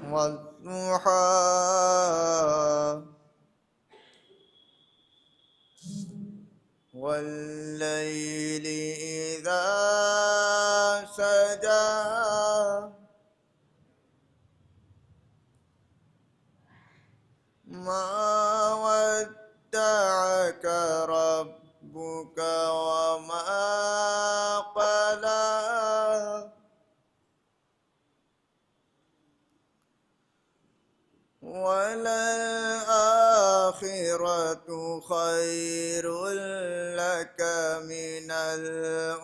والضحى والليل إذا سجى ما ودعك ربك وما قلى وللآخرة خير لك من الأولى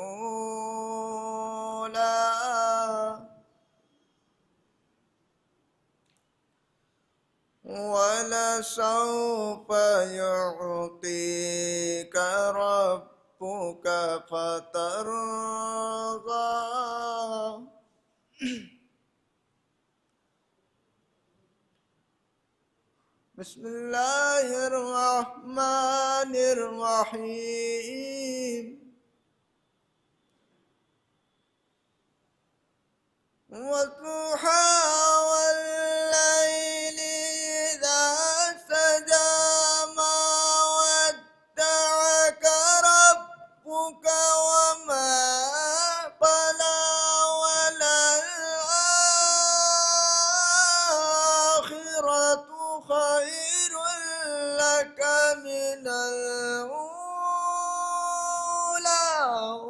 ولسوف يعطيك ربك فترضى بسم الله الرحمن الرحيم والضحى والليل إذا سجى ما ودعك ربك وما قلى وللآخرة خير لك من الأولى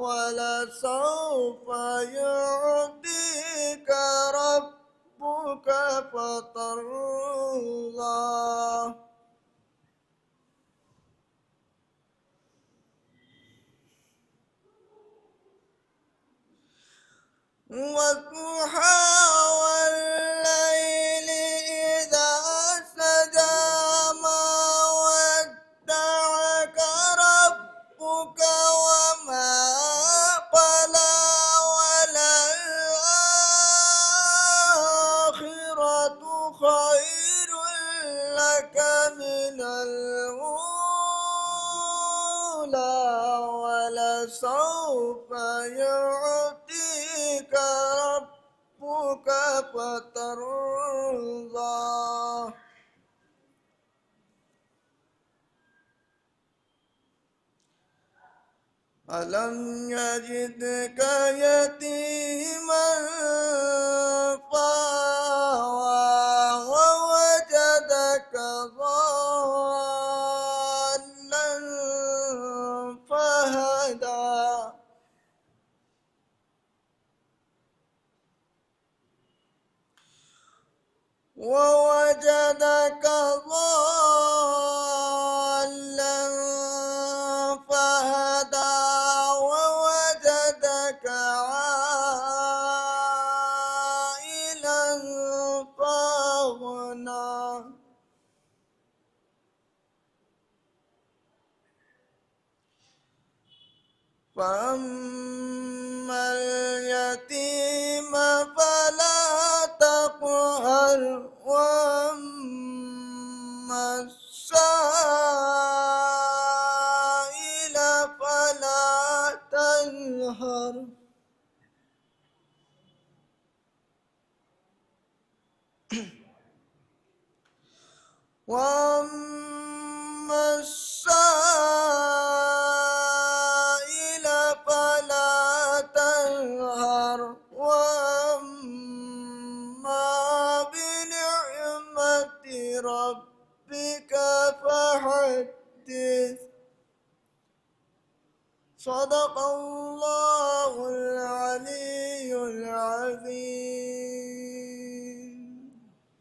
ولسوف يعطيك ربك فترضى والضحى والليل إذا سجى ما ودعك ربك وما قلى وللآخرة خير لك من الأولى ولسوف يعطيك ربك فترضى ألم يجدك يتيما فآوى ووجدك ضالا فهدى ووجدك ضالا فهدى ووجدك عائلا فأغنى فأما اليتيم فلا تقهر وأما السائل فلا تنهر وأما السائل فلا تنهر وأما بنعمة ربك فحدث صدق الله العلي العظيم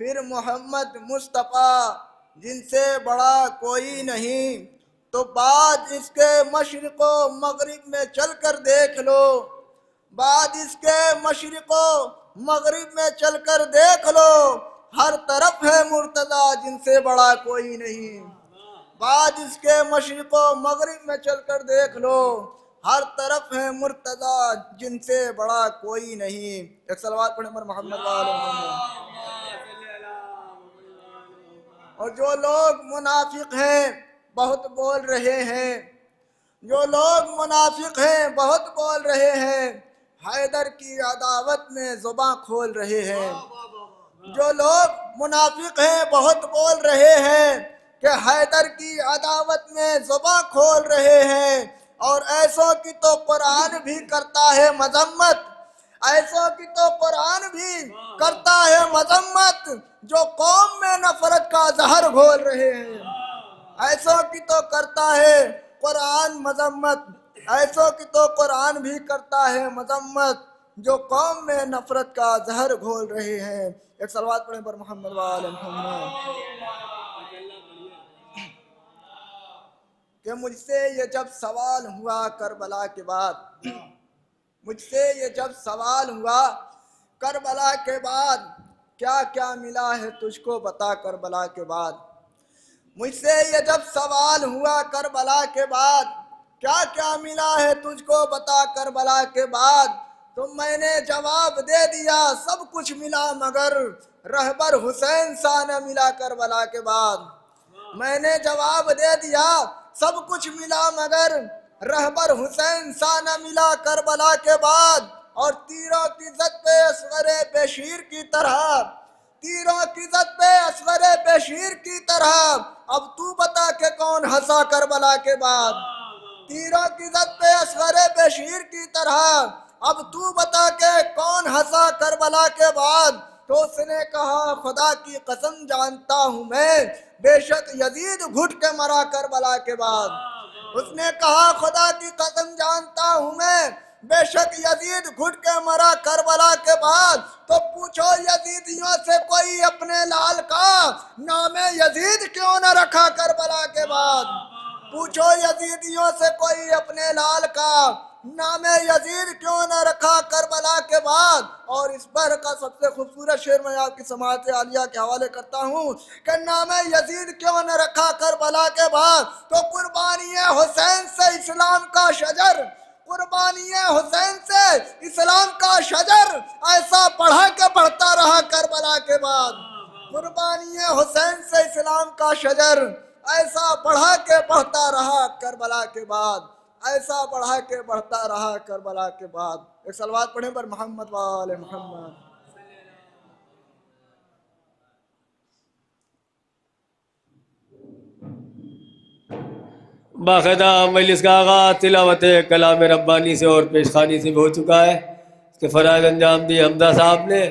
پھر محمد مصطفیٰ جن سے بڑا کوئی نہیں، تو بعد اس کے مشرق و مغرب میں چل کر دیکھ لو، بعد اس کے مشرق و مغرب میں چل کر دیکھ لو، ہر طرف ہے مرتضیٰ جن سے بڑا کوئی نہیں، بعد اس کے مشرق و مغرب میں چل کر دیکھ لو، ہر طرف ہے مرتضیٰ جن سے بڑا کوئی نہیں۔ ایک صلوات پڑھیں پر محمد وآل محمد۔ اور جو لوگ منافق ہیں بہت بول رہے ہیں، جو لوگ منافق ہیں بہت بول رہے ہیں، حیدر کی عداوت میں زباں کھول رہے ہیں، جو لوگ منافق ہیں بہت بول رہے ہیں کہ حیدر کی عداوت میں زباں کھول رہے ہیں، اور ایسوں کی تو قرآن بھی کرتا ہے مذمت، ایسوں کی تو قرآن بھی کرتا ہے مذمت، جو قوم میں نفرت کا زہر گھول رہے ہیں، ایسوں کی تو کرتا ہے قرآن مذمت، ایسوں کی تو قرآن بھی کرتا ہے مذمت، جو قوم میں نفرت کا زہر گھول رہے ہیں۔ ایک صلوات پڑھیں پر محمد وآل محمد۔ کہ مجھ سے یہ جب سوال ہوا کربلا کے بعد، مجھ سے یہ جب سوال ہوا کربلا کے بعد، کیا کیا ملا ہے تجھ کو بتا کربلا کے بعد، مجھ سے یہ جب سوال ہوا کربلا کے بعد، کیا کیا ملا ہے تجھ کو بتا کربلا کے بعد، تو میں نے جواب دے دیا سب کچھ ملا مگر رہبر حسین سا نہ ملا کربلا کے بعد، میں نے جواب دے دیا سب کچھ ملا مگر رہبر حسین سا نہ ملا کربلا کے بعد، اور تیروں کی زد پہ اصغر بشیر کی طرح، تیروں کی زد پہ اصغر بشیر کی طرح، اب تو بتا کہ کون ہنسا کربلا کے بعد، تیروں کی زد پہ اصغر بشیر کی طرح، اب تو بتا کہ کون ہنسا کربلا کے بعد، تو اس نے کہا خدا کی قسم جانتا ہوں میں، بے شک یزید گھٹ کے مرا کربلا کے بعد، اس نے کہا خدا کی قسم جانتا ہوں میں، بے شک یزید گھٹ کے مرا کربلا کے بعد، تو پوچھو یزیدیوں سے کوئی اپنے لال کا نام یزید کیوں نہ رکھا کربلا کے بعد، پوچھو یزیدیوں سے کوئی اپنے لال کا نام یزید کیوں نہ رکھا کربلا کے بعد۔ اور اس پر کا سب سے خوبصورت شعر میں آپ کی سماعت عالیہ کے حوالے کرتا ہوں کہ نام یزید کیوں نہ رکھا کربلا کے بعد، تو قربانی حسین سے اسلام کا شجر، قربانی حسین سے اسلام کا شجر ایسا بڑھا کے بڑھتا رہا کربلا کے بعد، قربانی حسین سے اسلام کا شجر ایسا بڑھا کے بڑھتا رہا کربلا کے بعد، ایسا بڑھا کے بڑھتا رہا کربلا کے بعد۔ ایک صلوات پڑھیں پر محمد وآل محمد۔ باقاعدہ مجلس کا آغاز تلاوت کلام ربانی سے اور پیشخانی سے بھی ہو چکا ہے، اس کے فرائض انجام دی حمزہ صاحب نے۔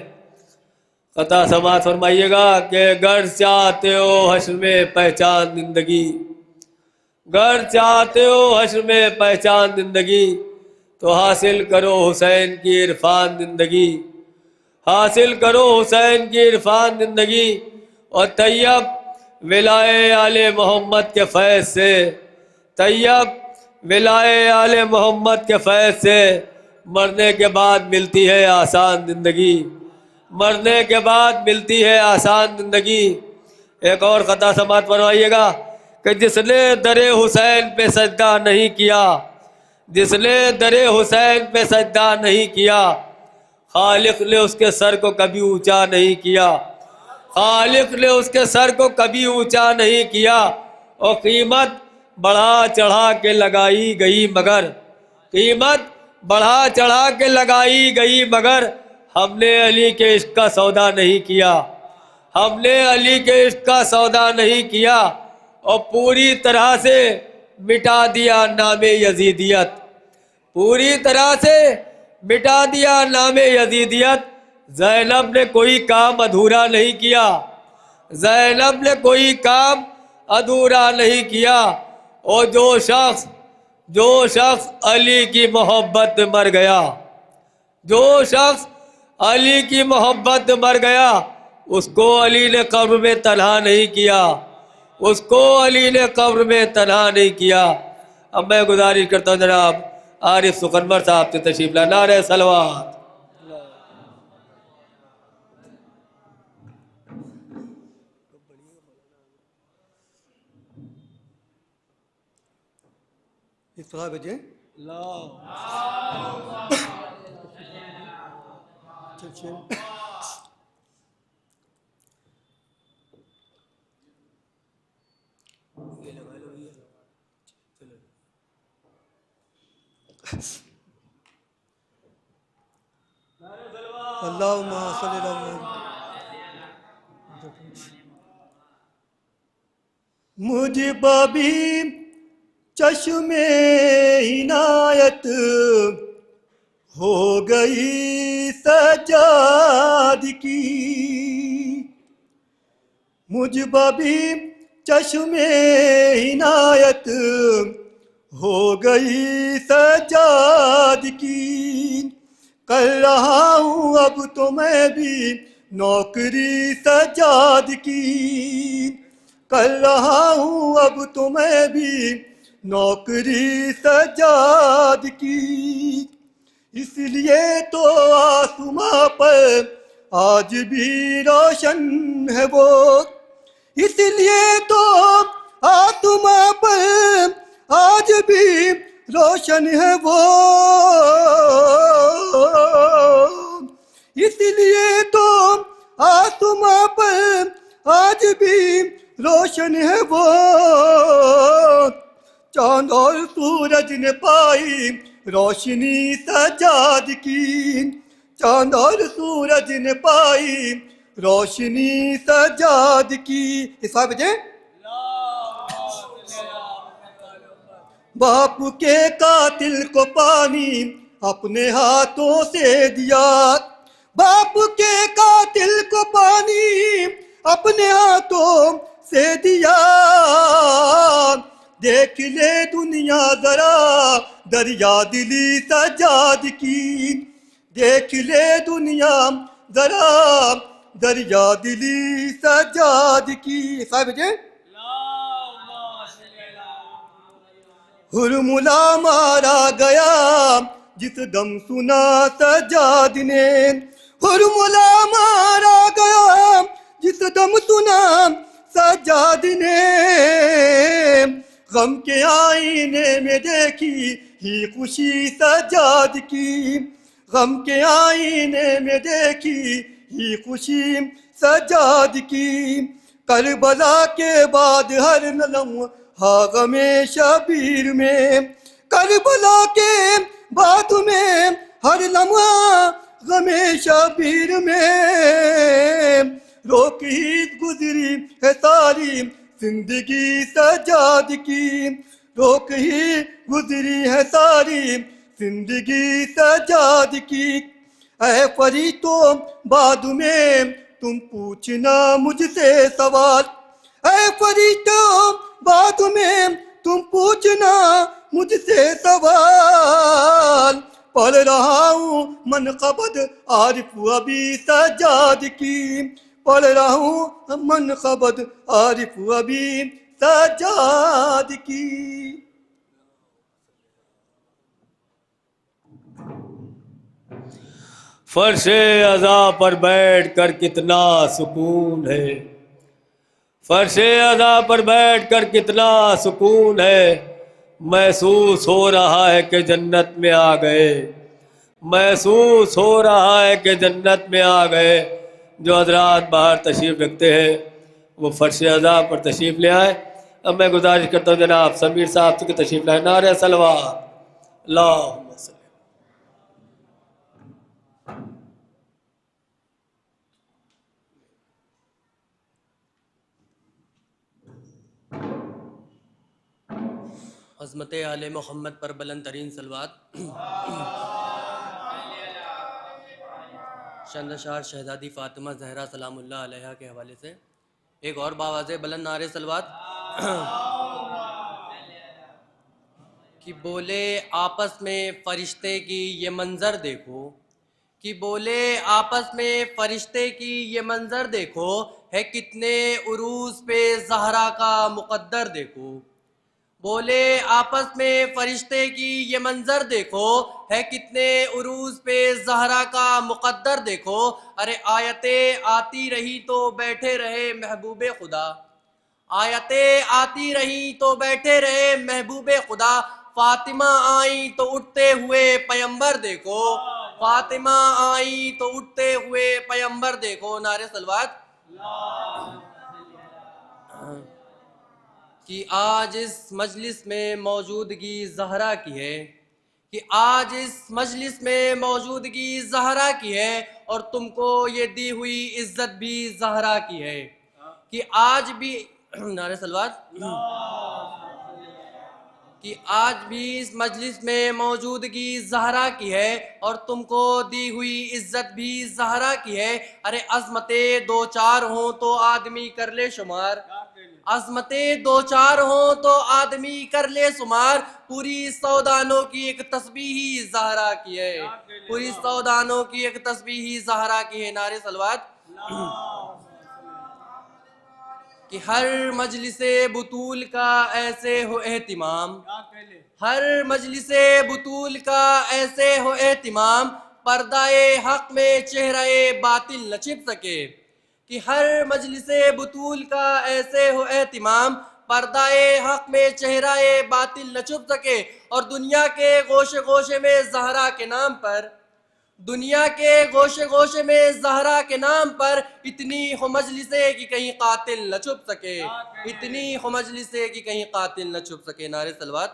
قطع سماعت فرمائیے گا کہ گر چاہتے ہو حشر میں پہچان زندگی، گر چاہتے ہو حشر میں پہچان زندگی، تو حاصل کرو حسین کی عرفان زندگی، حاصل کرو حسین کی عرفان زندگی، اور طیب ولائے آل محمد کے فیض سے، طیب ولائے آل محمد کے فیض سے، مرنے کے بعد ملتی ہے آسان زندگی، مرنے کے بعد ملتی ہے آسان زندگی۔ ایک اور قطع سماعت فرمائیے گا کہ جس نے در حسین پہ سجدہ نہیں کیا، جس نے در حسین پہ سجدہ نہیں کیا، خالق نے اس کے سر کو کبھی اونچا نہیں کیا، خالق نے اس کے سر کو کبھی اونچا نہیں کیا، اور قیمت بڑھا چڑھا کے لگائی گئی مگر، قیمت بڑھا چڑھا کے لگائی گئی مگر، ہم نے علی کے عشق کا سودا نہیں کیا، ہم نے علی کے عشق کا سودا نہیں کیا، اور پوری طرح سے مٹا دیا نام یزیدیت، پوری طرح سے مٹا دیا نام یزیدیت۔ زینب نے کوئی کام ادھورا نہیں کیا، زینب نے کوئی کام ادھورا نہیں کیا، اور جو شخص علی کی محبت میں مر گیا، جو شخص علی کی محبت میں مر گیا، اس کو علی نے قبر میں تنہا نہیں کیا، اس کو علی نے قبر میں تنہا نہیں کیا۔ اب میں گزارش کرتا ہوں جناب عارف سخنور صاحب سے تشریف لا، نعرہ صلوات۔ بجے اللہم صلی اللہ علیہ وسلم۔ مجھ بابی چشم عنایت ہو گئی سجاد کی، مجھ بابی چشم عنایت ہو گئی سجاد کی، کر رہا ہوں اب تو میں بھی نوکری سجاد کی، کر رہا ہوں اب تو میں بھی نوکری سجاد کی، اس لیے تو آسماں پر آج بھی روشن ہے وہ، اس لیے تو آسماں پر آج بھی روشن ہے وہ، اس لیے تو آسماں پر آج بھی روشن ہے وہ، چاند اور سورج نے پائی روشنی سجاد کی، چاند اور سورج نے پائی روشنی سجاد کی۔ اس بات بجے باپ کے قاتل کو پانی اپنے ہاتھوں سے دیا، باپ کے قاتل کو پانی اپنے ہاتھوں سے دیا، دیکھ لے دنیا ذرا دریا دلی سجاد کی، دیکھ لے دنیا ذرا دریا دلی سجاد کی۔ صاحب جی ہرملا مارا گیا جس دم سنا سجاد نے، ہرملا مارا گیا جس دم سنا سجاد نے، غم کے آئینے میں دیکھی ہی خوشی سجاد کی، غم کے آئینے میں دیکھی ہی خوشی سجاد کی، کربلا کے بعد ہر لمحہ غم شبیر میں، کربلا کے بعد میں ہر لمحہ غم شبیر میں، روک ہی گزری ہے ساری زندگی سجاد کی، روک ہی گزری ہے ساری زندگی سجاد کی، اے فرشتوں بعد میں تم پوچھنا مجھ سے سوال، اے فرشتوں بعد میں تم پوچھنا مجھ سے سوال، پڑھ رہا ہوں منقبت عارف ابھی سجاد کی، پڑھ رہا ہوں منقبت عارف ابھی سجاد کی۔ فرش عزا پر بیٹھ کر کتنا سکون ہے، فرش عزا پر بیٹھ کر کتنا سکون ہے، محسوس ہو رہا ہے کہ جنت میں آ گئے، محسوس ہو رہا ہے کہ جنت میں آ گئے۔ جو حضرات باہر تشریف رکھتے ہیں وہ فرش عزا پر تشریف لے آئیں۔ اب میں گزارش کرتا ہوں جناب سمیر صاحب سے کہ تشریف لائیں، نعرہ صلوات۔ اللہم صلی۔ عظمت آل محمد پر بلند ترین صلوات۔ چند اشعار شہزادی فاطمہ زہرا سلام اللہ علیہا کے حوالے سے، ایک اور باواز بلند نعرے صلوات۔ کہ بولے آپس میں فرشتے کی یہ منظر دیکھو، کہ بولے آپس میں فرشتے کی یہ منظر دیکھو، ہے کتنے عروج پہ زہرا کا مقدر دیکھو۔ بولے آپس میں فرشتے کی یہ منظر دیکھو، ہے کتنے عروج پہ زہرا کا مقدر دیکھو۔ ارے آیتیں آتی رہی تو بیٹھے رہے محبوب خدا، آیتیں آتی رہی تو بیٹھے رہے محبوب خدا۔ فاطمہ آئیں تو اٹھتے ہوئے پیمبر دیکھو، فاطمہ آئیں تو اٹھتے ہوئے پیمبر دیکھو۔ نعرے صلوات۔ کہ آج اس مجلس میں موجودگی زہرا کی ہے، کہ آج اس مجلس میں موجودگی زہرا کی ہے، اور تم کو یہ دی ہوئی عزت بھی زہرا کی ہے۔ کہ آج بھی نعرے صلوات، کہ آج بھی اس مجلس میں موجودگی زہرا کی ہے، اور تم کو دی ہوئی عزت بھی زہرا کی ہے۔ ارے عظمتیں دو چار ہوں تو آدمی کر لے شمار، عظمتیں دو چار ہوں تو آدمی کر لے شمار۔ پوری سودانوں کی ایک تسبیح زہرا کی ہے، پوری سودانوں کی ایک تسبیح زہرا کی ہے۔ نعرے صلوات۔ کہ ہر مجلس بطول کا ایسے ہو اہتمام، ہر مجلس بطول کا ایسے ہو اہتمام، پردہ حق میں چہرہ باطل نہ چھپ سکے۔ کہ ہر مجلس بطول کا ایسے ہو اہتمام، پردہ حق میں چہرہ باطل نہ چھپ سکے۔ اور دنیا کے گوشے گوشے میں زہرا کے نام پر، دنیا کے گوشے گوشے میں زہرا کے نام پر اتنی ہو مجلس ہے کہ کہیں قاتل نہ چھپ سکے، اتنی ہو مجلس ہے کہ کہیں قاتل نہ چھپ سکے۔ نعرے صلوات۔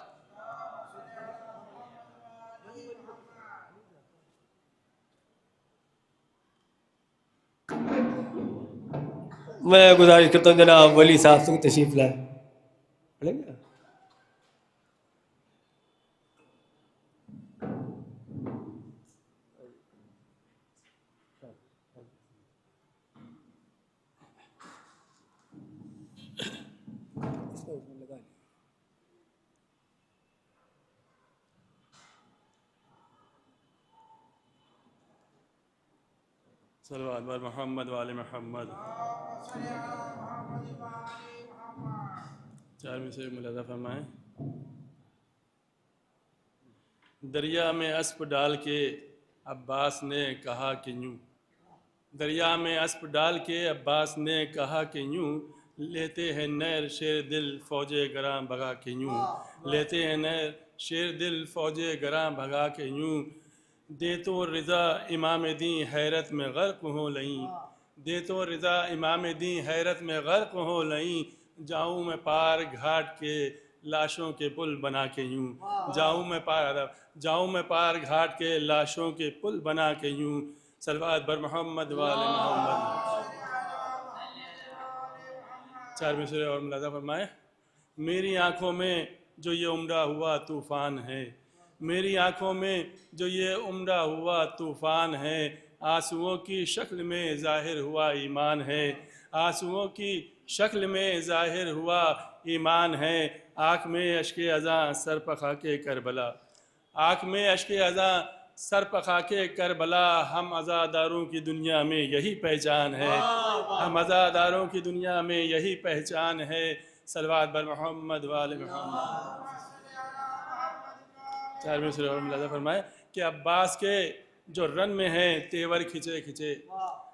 میں گزارش کرتا ہوں جناب ولی صاحب سے تشریف لائیں۔ پڑھیں گے؟ صلوات بر محمد وآل محمد۔ چار میں سے ملاحظہ فرمائیں۔ دریا میں اسپ ڈال کے عباس نے کہا کہ یوں، دریا میں اسپ ڈال کے عباس نے کہا کہ یوں، لیتے ہیں نیر شیر دل فوج گراں بھگا کے یوں، لیتے ہیں نیر شیر دل فوج گراں بھگا کے یوں، دے تو رضا امام دین حیرت میں غرق ہو لئیں، دے تو رضا امام دین حیرت میں غرق ہو لئیں، جاؤں میں پار گھاٹ کے لاشوں کے پل بنا کے یوں، جاؤں میں پار گھاٹ کے لاشوں کے پل بنا کے یوں۔ صلوات بر محمد وآل محمد۔ چار میں سے اور ملاحظہ فرمائے۔ میری آنکھوں میں جو یہ عمرہ ہوا طوفان ہے، میری آنکھوں میں جو یہ عمرہ ہوا طوفان ہے، آنسوؤں کی شکل میں ظاہر ہوا ایمان ہے، آنسوؤں کی شکل میں ظاہر ہوا ایمان ہے، آنکھ میں اشک اذاں سر پر خاک کربلا، آنکھ میں اشک اذاں سر پر خاک کربلا، ہم عزاداروں کی دنیا میں یہی پہچان ہے، ہم عزاداروں کی دنیا میں یہی پہچان ہے۔ صلوات بر محمد وآل محمد۔ چار میں سے اور ملاحظہ فرمائے کہ عباس کے جو رن میں ہیں تیور کھچے کھچے،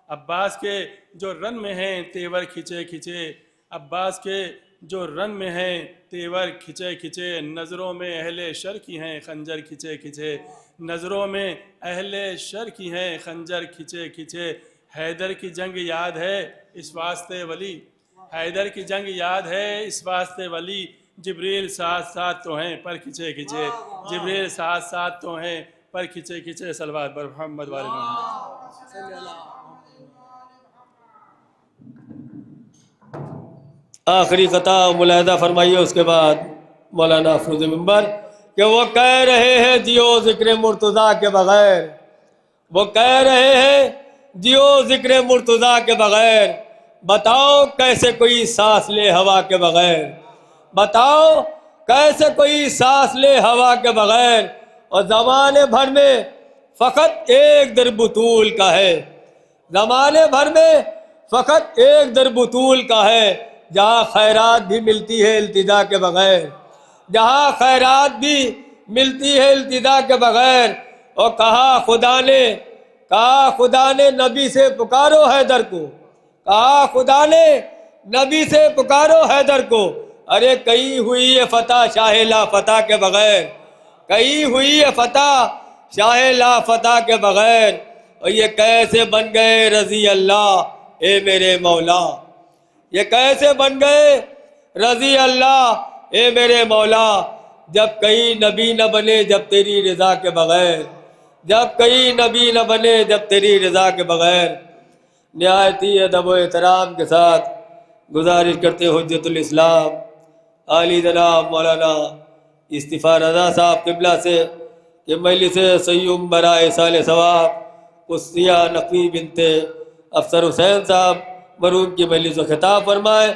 عباس کے جو رن میں ہیں تیور کھچے کھچے، عباس کے جو رن میں ہیں تیور کھچے کھچے، نظروں میں اہل شر کی ہیں خنجر کھچے کھچے، نظروں میں اہل شر کی ہیں خنجر کھچے کھچے، حیدر کی جنگ یاد ہے اس واسطے ولی، حیدر کی جنگ یاد ہے اس واسطے ولی، جبریل ساتھ ساتھ تو ہیں پر کھچے کھچے، جبریل ساتھ ساتھ تو ہیں پر کھچے کھچے۔ صلوات بر محمد وآل محمد۔ آخری قطع ملاحظہ فرمائیے، اس کے بعد مولانا افروز منبر کہ وہ کہہ رہے ہیں جیو ذکر مرتضیٰ کے بغیر، وہ کہہ رہے ہیں جیو ذکر مرتضیٰ کے بغیر، بتاؤ کیسے کوئی سانس لے ہوا کے بغیر، بتاؤ کیسے کوئی سانس لے ہوا کے بغیر، اور زمانے بھر میں فقط ایک در بطول کا ہے، زمانے بھر میں فقط ایک در بطول کا ہے، جہاں خیرات بھی ملتی ہے التجا کے بغیر، جہاں خیرات بھی ملتی ہے التجا کے بغیر۔ اور کہا خدا نے نبی سے پکارو حیدر کو، کہا خدا نے نبی سے پکارو حیدر کو، ارے کہیں ہوئی ہے فتح شاہ لا فتح کے بغیر، کہیں ہوئی ہے فتح شاہ لا فتح کے بغیر۔ اور یہ کیسے بن گئے رضی اللہ اے میرے مولا، یہ کیسے بن گئے رضی اللہ اے میرے مولا، جب کہیں نبی نہ بنے جب تیری رضا کے بغیر، جب کہیں نبی نہ بنے جب تیری رضا کے بغیر۔ نہایتی ادب و احترام کے ساتھ گزارش کرتے حجت الاسلام عالی جناب مولانا استفا رضا صاحب قبلہ سے کہ مجلس سیوم برائے سال ثواب قدسیہ نقوی بنت افسر حسین صاحب مرحوم کی مجلس و خطاب فرمائے۔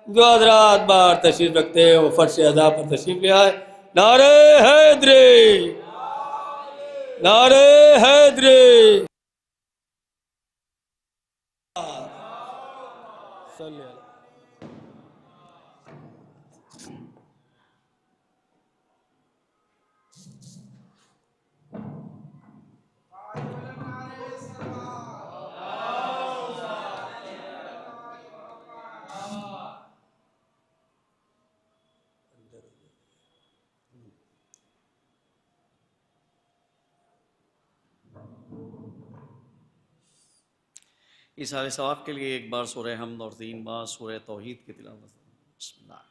جو حضرات باہر تشریف رکھتے ہیں وہ فرش ادا پر تشریف لے آئے۔ نعرہ حیدری، نعرہ حیدری۔ ایثار ثواب کے لیے ایک بار سورہ حمد اور 3 بار سورہ توحید کی تلاوت۔ بسم اللہ۔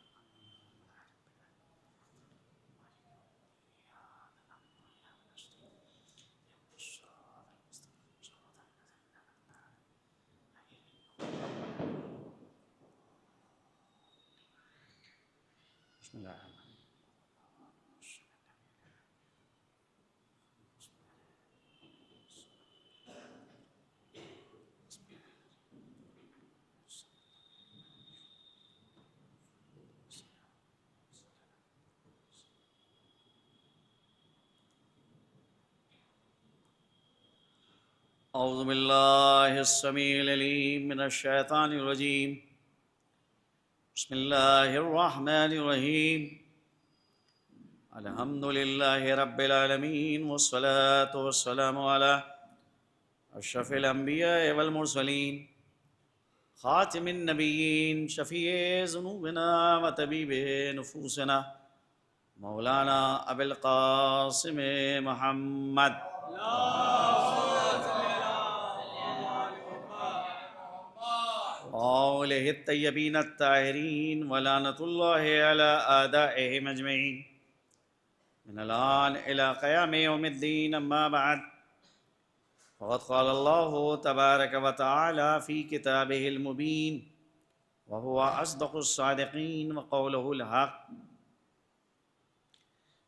بسم اللہ الرحمن الرحیم۔ اعوذ باللہ السمیع العلیم من الشیطان الرجیم، بسم اللہ الرحمن الرحیم، الحمد للہ رب العالمین والصلاة والسلام علی اشرف الانبیاء والمرسلین خاتم النبیین شفیع ذنوبنا وطبیب نفوسنا مولانا ابی القاسم محمد وآلہ الطیبین الطاہرین ولعنۃ اللہ علی اعدائہم اجمعین من الآن الی قیام یوم الدین، اما بعد فقد قال اللہ تبارک و تعالی فی کتابہ المبین وهو اصدق الصادقین وقولہ الحق۔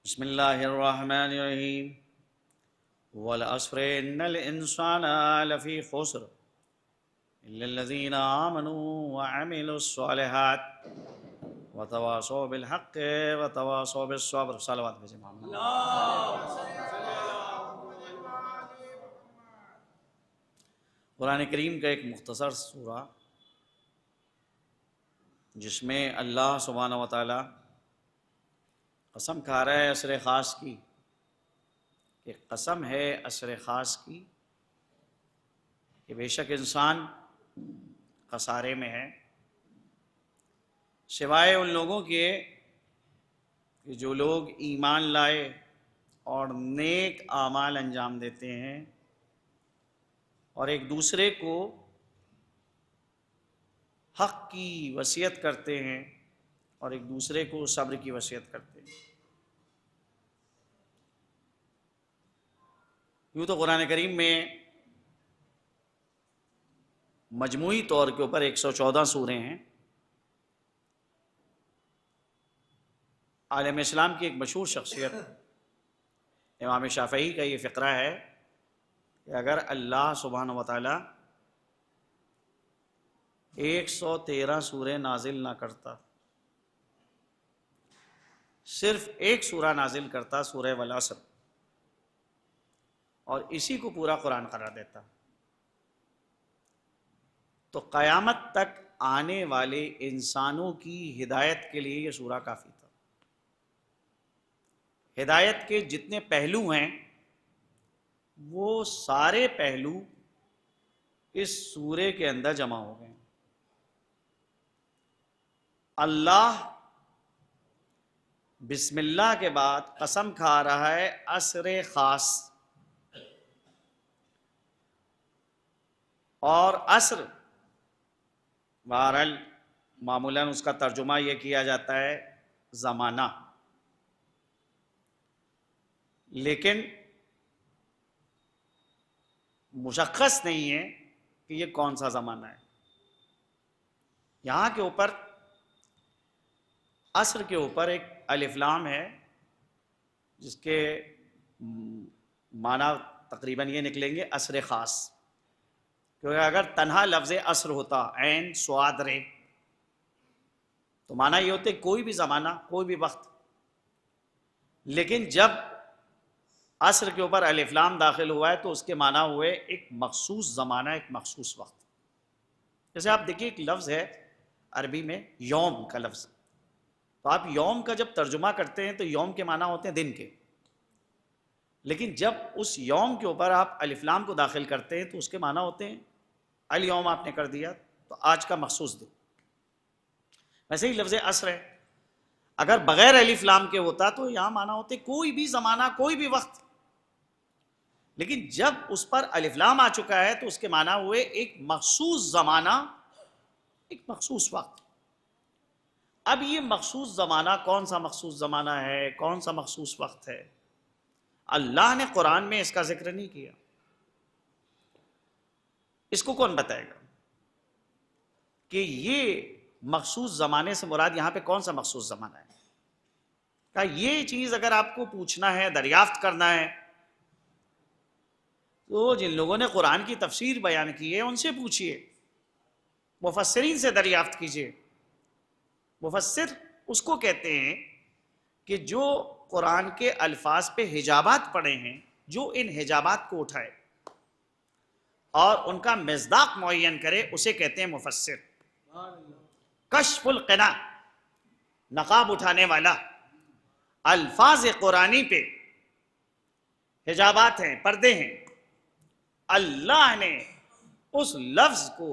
بسم اللہ الرحمن الرحیم، والعصر ان الانسان لفی خسر الا الذین آمنوا وعملوا الصالحات وتواصوا بالحق وتواصوا بالصبر۔ صلوات بھیجیں محمد۔ قرآن کریم کا ایک مختصر سورہ جس میں اللہ سبحانہ و تعالی قسم کھا رہا ہے عصر خاص کی، کہ قسم ہے عصر خاص کی کہ بے شک انسان خسارے میں ہے، سوائے ان لوگوں کے کہ جو لوگ ایمان لائے اور نیک اعمال انجام دیتے ہیں اور ایک دوسرے کو حق کی وصیت کرتے ہیں اور ایک دوسرے کو صبر کی وصیت کرتے ہیں۔ یوں تو قرآن کریم میں مجموعی طور کے اوپر 114 سوریں ہیں۔ عالم اسلام کی ایک مشہور شخصیت امام شافعی کا یہ فقرہ ہے کہ اگر اللہ سبحانہ و تعالی 113 سوریں نازل نہ کرتا، صرف ایک سورہ نازل کرتا، سورہ والعصر، اور اسی کو پورا قرآن قرار دیتا. تو قیامت تک آنے والے انسانوں کی ہدایت کے لیے یہ سورہ کافی تھا. ہدایت کے جتنے پہلو ہیں وہ سارے پہلو اس سورے کے اندر جمع ہو گئے. اللہ بسم اللہ کے بعد قسم کھا رہا ہے عصر خاص، اور عصر بہرحال معمولاً اس کا ترجمہ یہ کیا جاتا ہے زمانہ، لیکن مشخص نہیں ہے کہ یہ کون سا زمانہ ہے. یہاں کے اوپر عصر کے اوپر ایک الف لام ہے جس کے معنی تقریباً یہ نکلیں گے عصر خاص، کیونکہ اگر تنہا لفظ عصر ہوتا عین صاد رے تو معنی یہ ہوتے کوئی بھی زمانہ کوئی بھی وقت، لیکن جب عصر کے اوپر الف لام داخل ہوا ہے تو اس کے معنی ہوئے ایک مخصوص زمانہ، ایک مخصوص وقت. جیسے آپ دیکھیے ایک لفظ ہے عربی میں یوم کا لفظ، تو آپ یوم کا جب ترجمہ کرتے ہیں تو یوم کے معنی ہوتے ہیں دن کے، لیکن جب اس یوم کے اوپر آپ الف لام کو داخل کرتے ہیں تو اس کے معنی ہوتے ہیں الیوم آپ نے کر دیا تو آج کا مخصوص دن. ویسے ہی لفظ عصر ہے، اگر بغیر الف لام کے ہوتا تو یہاں معنی ہوتے کوئی بھی زمانہ کوئی بھی وقت، لیکن جب اس پر الف لام آ چکا ہے تو اس کے معنی ہوئے ایک مخصوص زمانہ، ایک مخصوص وقت. اب یہ مخصوص زمانہ کون سا مخصوص زمانہ ہے، کون سا مخصوص وقت ہے، اللہ نے قرآن میں اس کا ذکر نہیں کیا. اس کو کون بتائے گا کہ یہ مخصوص زمانے سے مراد یہاں پہ کون سا مخصوص زمانہ ہے؟ کہ یہ چیز اگر آپ کو پوچھنا ہے، دریافت کرنا ہے، تو جن لوگوں نے قرآن کی تفسیر بیان کی ہے ان سے پوچھئے، مفسرین سے دریافت کیجئے. مفسر اس کو کہتے ہیں کہ جو قرآن کے الفاظ پہ حجابات پڑے ہیں، جو ان حجابات کو اٹھائے اور ان کا مصداق معین کرے اسے کہتے ہیں مفسر. کشف القنا، نقاب اٹھانے والا. الفاظ قرآنی پہ حجابات ہیں، پردے ہیں، اللہ نے اس لفظ کو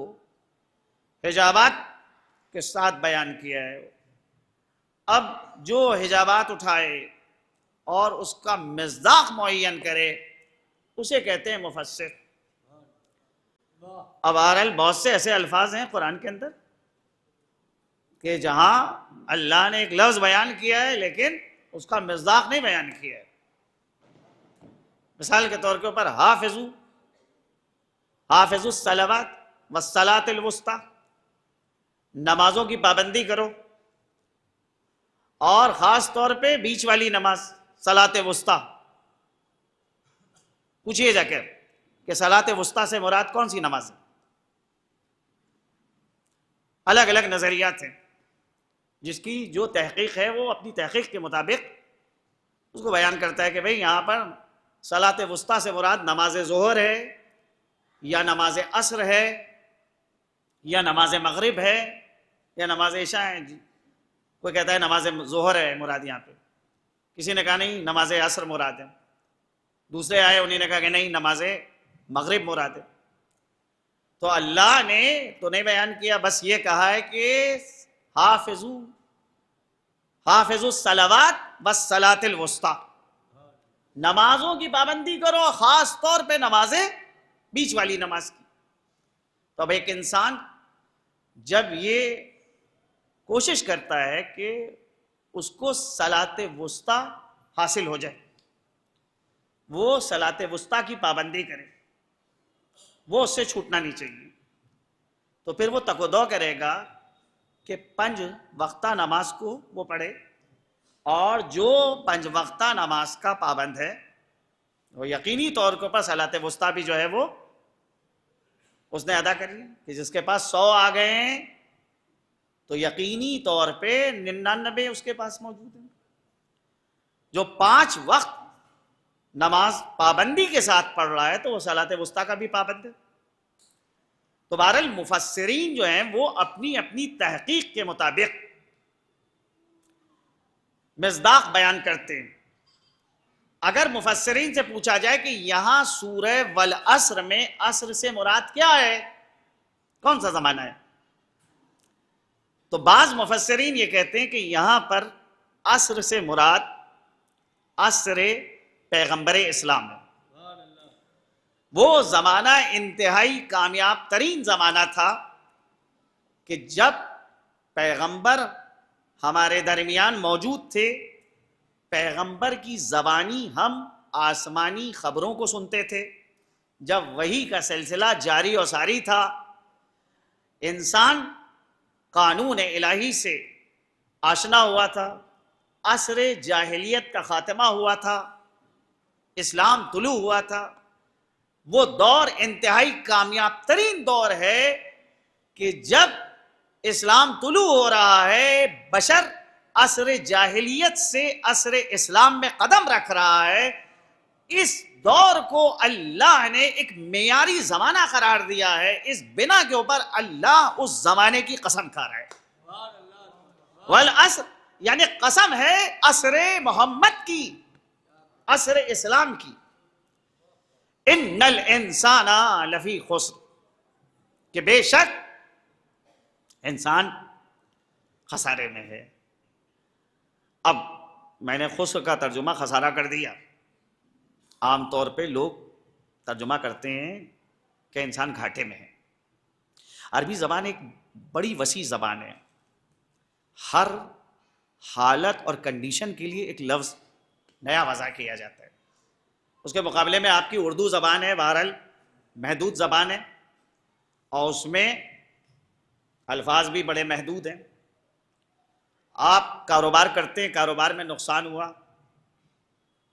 حجابات کے ساتھ بیان کیا ہے. اب جو حجابات اٹھائے اور اس کا مصداق معین کرے اسے کہتے ہیں مفسر. اب بہرحال بہت سے ایسے الفاظ ہیں قرآن کے اندر کہ جہاں اللہ نے ایک لفظ بیان کیا ہے لیکن اس کا مصداق نہیں بیان کیا ہے. مثال کے طور کے اوپر حافظوا الصلوات والصلاۃ الوسطی، نمازوں کی پابندی کرو، اور خاص طور پہ بیچ والی نماز صلاۃ وسطی. پوچھئے جا کر کہ صلاۃ وسطی سے مراد کون سی نماز ہے؟ الگ الگ نظریات ہیں، جس کی جو تحقیق ہے وہ اپنی تحقیق کے مطابق اس کو بیان کرتا ہے کہ بھئی یہاں پر صلاۃ وسطی سے مراد نماز ظہر ہے یا نماز عصر ہے یا نماز مغرب ہے یا نماز عشاء ہے. کوئی کہتا ہے نماز ظہر ہے مراد یہاں پہ، کسی نے کہا نہیں نماز عصر مراد ہے، دوسرے آئے انہیں نے کہا کہ نہیں نماز مغرب مراد ہے. تو اللہ نے تو نہیں بیان کیا، بس یہ کہا ہے کہ حافظوا الصلوات والصلاۃ الوسطی، نمازوں کی پابندی کرو، خاص طور پہ نمازیں بیچ والی نماز کی. تو اب ایک انسان جب یہ کوشش کرتا ہے کہ اس کو صلاۃ وسطی حاصل ہو جائے، وہ صلاۃ وسطی کی پابندی کرے، وہ اس سے چھوٹنا نہیں چاہیے، تو پھر وہ تک و دو کرے گا کہ 5 وقتہ نماز کو وہ پڑھے، اور جو 5 وقتہ نماز کا پابند ہے وہ یقینی طور کے اوپر صلاۃ وسطی بھی جو ہے وہ اس نے ادا کر لی. کہ جس کے پاس 100 آ گئے ہیں تو یقینی طور پہ 99 اس کے پاس موجود ہیں. جو 5 وقت نماز پابندی کے ساتھ پڑھ رہا ہے تو وہ صلاۃ وسطیٰ کا بھی پابند ہے. تو بہرحال مفسرین جو ہیں وہ اپنی اپنی تحقیق کے مطابق مصداق بیان کرتے ہیں. اگر مفسرین سے پوچھا جائے کہ یہاں سورہ والعصر میں عصر سے مراد کیا ہے، کون سا زمانہ ہے، تو بعض مفسرین یہ کہتے ہیں کہ یہاں پر عصر سے مراد عصر پیغمبر اسلام ہے. وہ زمانہ انتہائی کامیاب ترین زمانہ تھا کہ جب پیغمبر ہمارے درمیان موجود تھے، پیغمبر کی زبانی ہم آسمانی خبروں کو سنتے تھے. جب وحی کا سلسلہ جاری و ساری تھا، انسان قانون الہی سے آشنا ہوا تھا، عصر جاہلیت کا خاتمہ ہوا تھا، اسلام طلوع ہوا تھا. وہ دور انتہائی کامیاب ترین دور ہے کہ جب اسلام طلوع ہو رہا ہے، بشر عصر جاہلیت سے عصر اسلام میں قدم رکھ رہا ہے. اس دور کو اللہ نے ایک معیاری زمانہ قرار دیا ہے. اس بنا کے اوپر اللہ اس زمانے کی قسم کھا رہا ہے. والعصر یعنی قسم ہے عصر محمد کی، عصر اسلام کی. ان الانسان لفی خسر، کہ بے شک انسان خسارے میں ہے. اب میں نے خسر کا ترجمہ خسارہ کر دیا. عام طور پہ لوگ ترجمہ کرتے ہیں کہ انسان گھاٹے میں ہے. عربی زبان ایک بڑی وسیع زبان ہے. ہر حالت اور کنڈیشن کے لیے ایک لفظ نیا وضع کیا جاتا ہے. اس کے مقابلے میں آپ کی اردو زبان ہے، بہرحال محدود زبان ہے، اور اس میں الفاظ بھی بڑے محدود ہیں. آپ کاروبار کرتے ہیں، کاروبار میں نقصان ہوا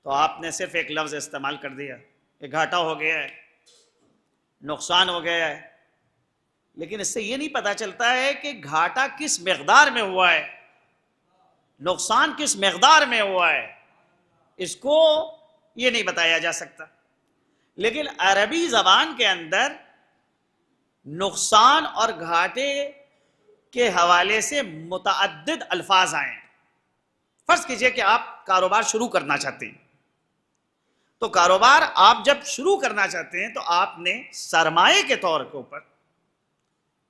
تو آپ نے صرف ایک لفظ استعمال کر دیا کہ گھاٹا ہو گیا ہے، نقصان ہو گیا ہے. لیکن اس سے یہ نہیں پتہ چلتا ہے کہ گھاٹا کس مقدار میں ہوا ہے، نقصان کس مقدار میں ہوا ہے، اس کو یہ نہیں بتایا جا سکتا. لیکن عربی زبان کے اندر نقصان اور گھاٹے کے حوالے سے متعدد الفاظ آئے ہیں. فرض کیجئے کہ آپ کاروبار شروع کرنا چاہتے ہیں، تو کاروبار آپ جب شروع کرنا چاہتے ہیں تو آپ نے سرمایے کے طور کے اوپر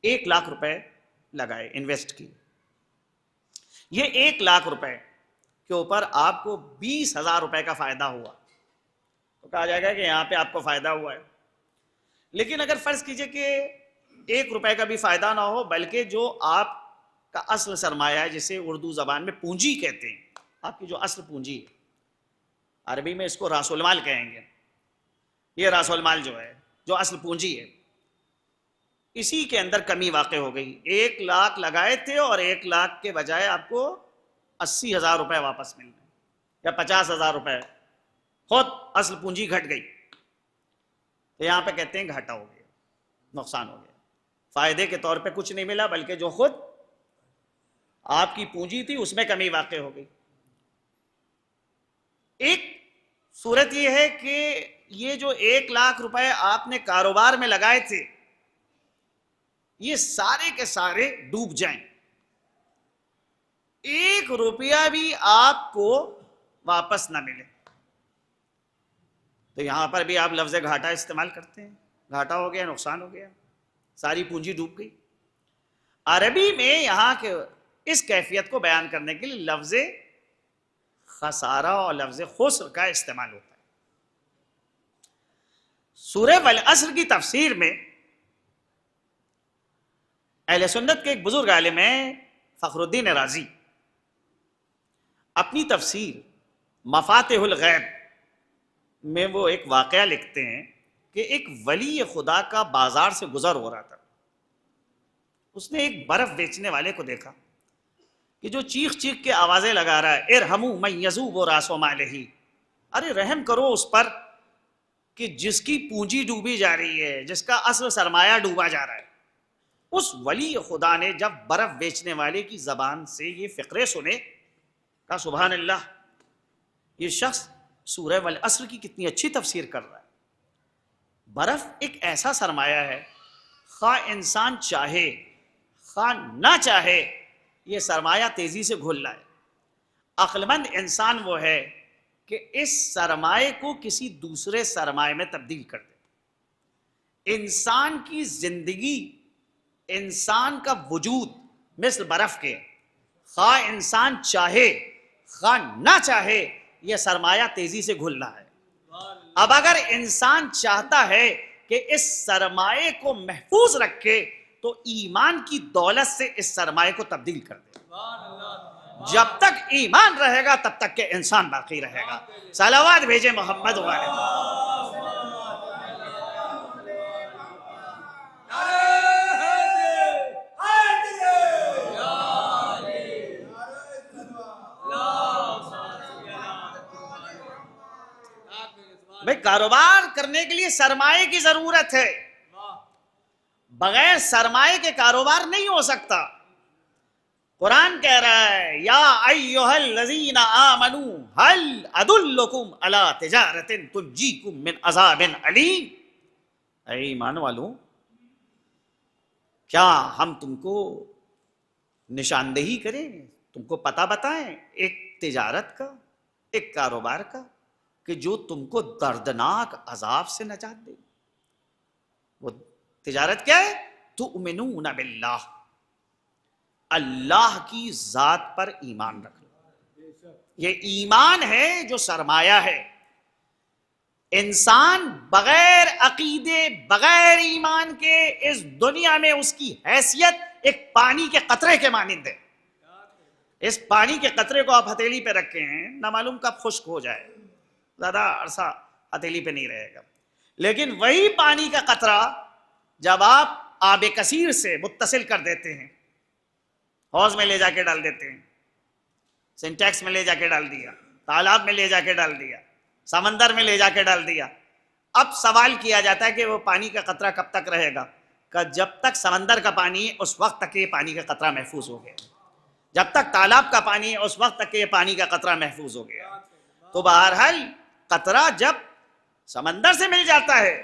1 لاکھ روپے لگائے، انویسٹ کی. یہ 1 لاکھ روپے کے اوپر آپ کو 20,000 روپے کا فائدہ ہوا تو کہا جائے گا کہ یہاں پہ آپ کو فائدہ ہوا ہے. لیکن اگر فرض کیجئے کہ 1 روپے کا بھی فائدہ نہ ہو، بلکہ جو آپ کا اصل سرمایہ ہے، جسے اردو زبان میں پونجی کہتے ہیں، آپ کی جو اصل پونجی ہے، عربی میں اس کو راس المال کہیں گے، یہ راس المال جو ہے، جو اصل پونجی ہے، اسی کے اندر کمی واقع ہو گئی. 1 لاکھ لگائے تھے اور 1 لاکھ کے بجائے آپ کو 80,000 روپے واپس مل گئے یا 50,000 روپے، خود اصل پونجی گھٹ گئی. تو یہاں پہ کہتے ہیں گھاٹا ہو گیا، نقصان ہو گیا. فائدے کے طور پہ کچھ نہیں ملا، بلکہ جو خود آپ کی پونجی تھی اس میں کمی واقع ہو گئی. ایک صورت یہ ہے کہ یہ جو 1 لاکھ روپے آپ نے کاروبار میں لگائے تھے، یہ سارے کے سارے ڈوب جائیں، 1 روپیہ بھی آپ کو واپس نہ ملے. تو یہاں پر بھی آپ لفظ گھاٹا استعمال کرتے ہیں. گھاٹا ہو گیا، نقصان ہو گیا، ساری پونجی ڈوب گئی. عربی میں یہاں کے اس کیفیت کو بیان کرنے کے لیے لفظ خسارہ اور لفظ خسر کا استعمال ہوتا ہے. سورہ والعصر کی تفسیر میں اہل سنت کے ایک بزرگ عالم ہیں فخر الدین رازی، اپنی تفسیر مفاتح الغیب میں وہ ایک واقعہ لکھتے ہیں کہ ایک ولی خدا کا بازار سے گزر ہو رہا تھا. اس نے ایک برف بیچنے والے کو دیکھا کہ جو چیخ چیخ کے آوازیں لگا رہا ہے، ارحموا من یذوب راس مالہ، ارے رحم کرو اس پر کہ جس کی پونجی ڈوبی جا رہی ہے، جس کا اصل سرمایہ ڈوبا جا رہا ہے. اس ولی خدا نے جب برف بیچنے والے کی زبان سے یہ فقرے سنے، کہا سبحان اللہ، یہ شخص سورہ والعصر کی کتنی اچھی تفسیر کر رہا ہے. برف ایک ایسا سرمایہ ہے، خواہ انسان چاہے خواہ نہ چاہے یہ سرمایہ تیزی سے گھل لائے. عقل مند انسان وہ ہے کہ اس سرمایہ کو کسی دوسرے سرمایہ میں تبدیل کر دے. انسان کی زندگی، انسان کا وجود مثل برف کے، خواہ انسان چاہے خواہ نہ چاہے یہ سرمایہ تیزی سے گھلنا ہے. اب اگر انسان چاہتا ہے کہ اس سرمایہ کو محفوظ رکھے تو ایمان کی دولت سے اس سرمایہ کو تبدیل کر دے. جب تک ایمان رہے گا تب تک کہ انسان باقی رہے گا. صلوات بھیجے محمد والے. بھئی کاروبار کرنے کے لیے سرمایہ کی ضرورت ہے، بغیر سرمایہ کے کاروبار نہیں ہو سکتا. قرآن کہہ رہا ہے یا ایھا الذین آمنوا هل ادلکم علی تجارۃ تنجیکم من عذاب علیم. اے ایمان والوں، کیا ہم تم کو نشاندہی کریں، تم کو پتہ بتائیں ایک تجارت کا، ایک کاروبار کا کہ جو تم کو دردناک عذاب سے نجات دے. وہ تجارت کیا ہے؟ تؤمنون باللہ، اللہ کی ذات پر ایمان رکھنا. یہ ایمان ہے جو سرمایہ ہے. انسان بغیر عقیدے، بغیر ایمان کے اس دنیا میں اس کی حیثیت ایک پانی کے قطرے کے مانند ہے. اس پانی کے قطرے کو آپ ہتھیلی پہ رکھے ہیں، نہ معلوم کب خشک ہو جائے، زیادہ عرصہ ہتھیلی پہ نہیں رہے گا. لیکن وہی پانی کا قطرہ جب آپ آب کثیر سے متصل کر دیتے ہیں، حوض میں لے جا کے ڈال دیتے ہیں، سینٹیکس میں لے جا کے ڈال دیا، تالاب میں لے جا کے ڈال دیا، سمندر میں لے جا کے ڈال دیا. اب سوال کیا جاتا ہے کہ وہ پانی کا قطرہ کب تک رہے گا؟ کہ جب تک سمندر کا پانی ہے اس وقت تک یہ پانی کا قطرہ محفوظ ہو گیا. جب تک تالاب کا پانی ہے اس وقت تک یہ پانی کا قطرہ محفوظ ہو گیا. تو بہرحال قطرہ جب سمندر سے مل جاتا ہے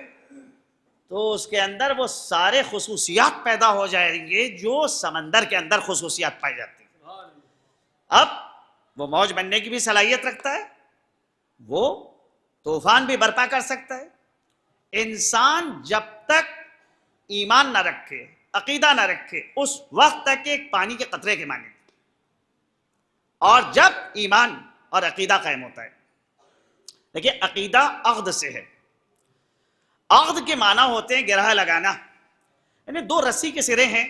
تو اس کے اندر وہ سارے خصوصیات پیدا ہو جائیں گے جو سمندر کے اندر خصوصیات پائی جاتی ہیں. اب وہ موج بننے کی بھی صلاحیت رکھتا ہے، وہ طوفان بھی برپا کر سکتا ہے. انسان جب تک ایمان نہ رکھے، عقیدہ نہ رکھے، اس وقت تک ایک پانی کے قطرے کے مانند. اور جب ایمان اور عقیدہ قائم ہوتا ہے، دیکھیے عقیدہ عقد سے ہے. عقد کے معنی ہوتے ہیں گرہ لگانا، یعنی دو رسی کے سرے ہیں،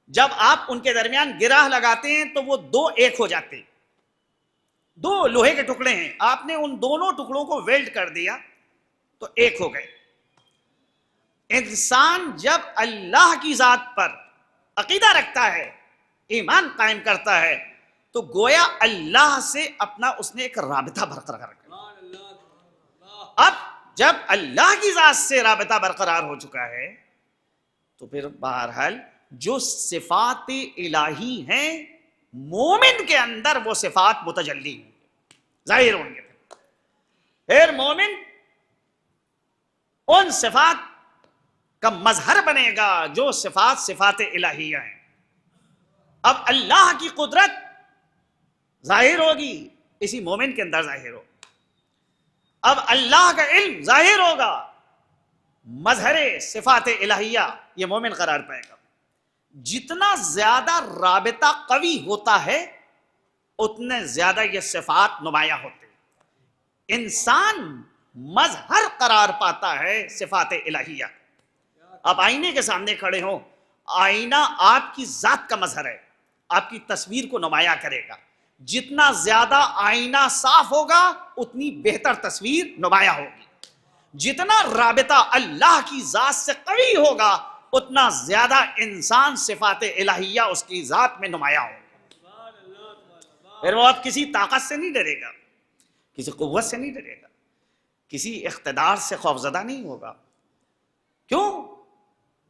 جب آپ ان کے درمیان گرہ لگاتے ہیں تو وہ دو ایک ہو جاتے ہیں. دو لوہے کے ٹکڑے ہیں، آپ نے ان دونوں ٹکڑوں کو ویلڈ کر دیا تو ایک ہو گئے. انسان جب اللہ کی ذات پر عقیدہ رکھتا ہے، ایمان قائم کرتا ہے، تو گویا اللہ سے اپنا اس نے ایک رابطہ برقرار رکھا. اب جب اللہ کی ذات سے رابطہ برقرار ہو چکا ہے تو پھر بہرحال جو صفات الہی ہیں مومن کے اندر وہ صفات متجلی ہوں گے، ظاہر ہوں گے. پھر مومن ان صفات کا مظہر بنے گا جو صفات صفات الہیہ ہیں. اب اللہ کی قدرت ظاہر ہوگی، اسی مومن کے اندر ظاہر ہوگی. اب اللہ کا علم ظاہر ہوگا، مظہر صفات الہیہ یہ مومن قرار پائے گا. جتنا زیادہ رابطہ قوی ہوتا ہے اتنے زیادہ یہ صفات نمایاں ہوتے ہیں. انسان مظہر قرار پاتا ہے صفات الہیہ. آپ آئینے کے سامنے کھڑے ہوں، آئینہ آپ کی ذات کا مظہر ہے، آپ کی تصویر کو نمایاں کرے گا. جتنا زیادہ آئینہ صاف ہوگا اتنی بہتر تصویر نمایاں ہوگی. جتنا رابطہ اللہ کی ذات سے قوی ہوگا اتنا زیادہ انسان صفات الہیہ اس کی ذات میں نمایاں ہوگا. پھر وہ اب کسی طاقت سے نہیں ڈرے گا، کسی قوت سے نہیں ڈرے گا، کسی اقتدار سے خوفزدہ نہیں ہوگا. کیوں؟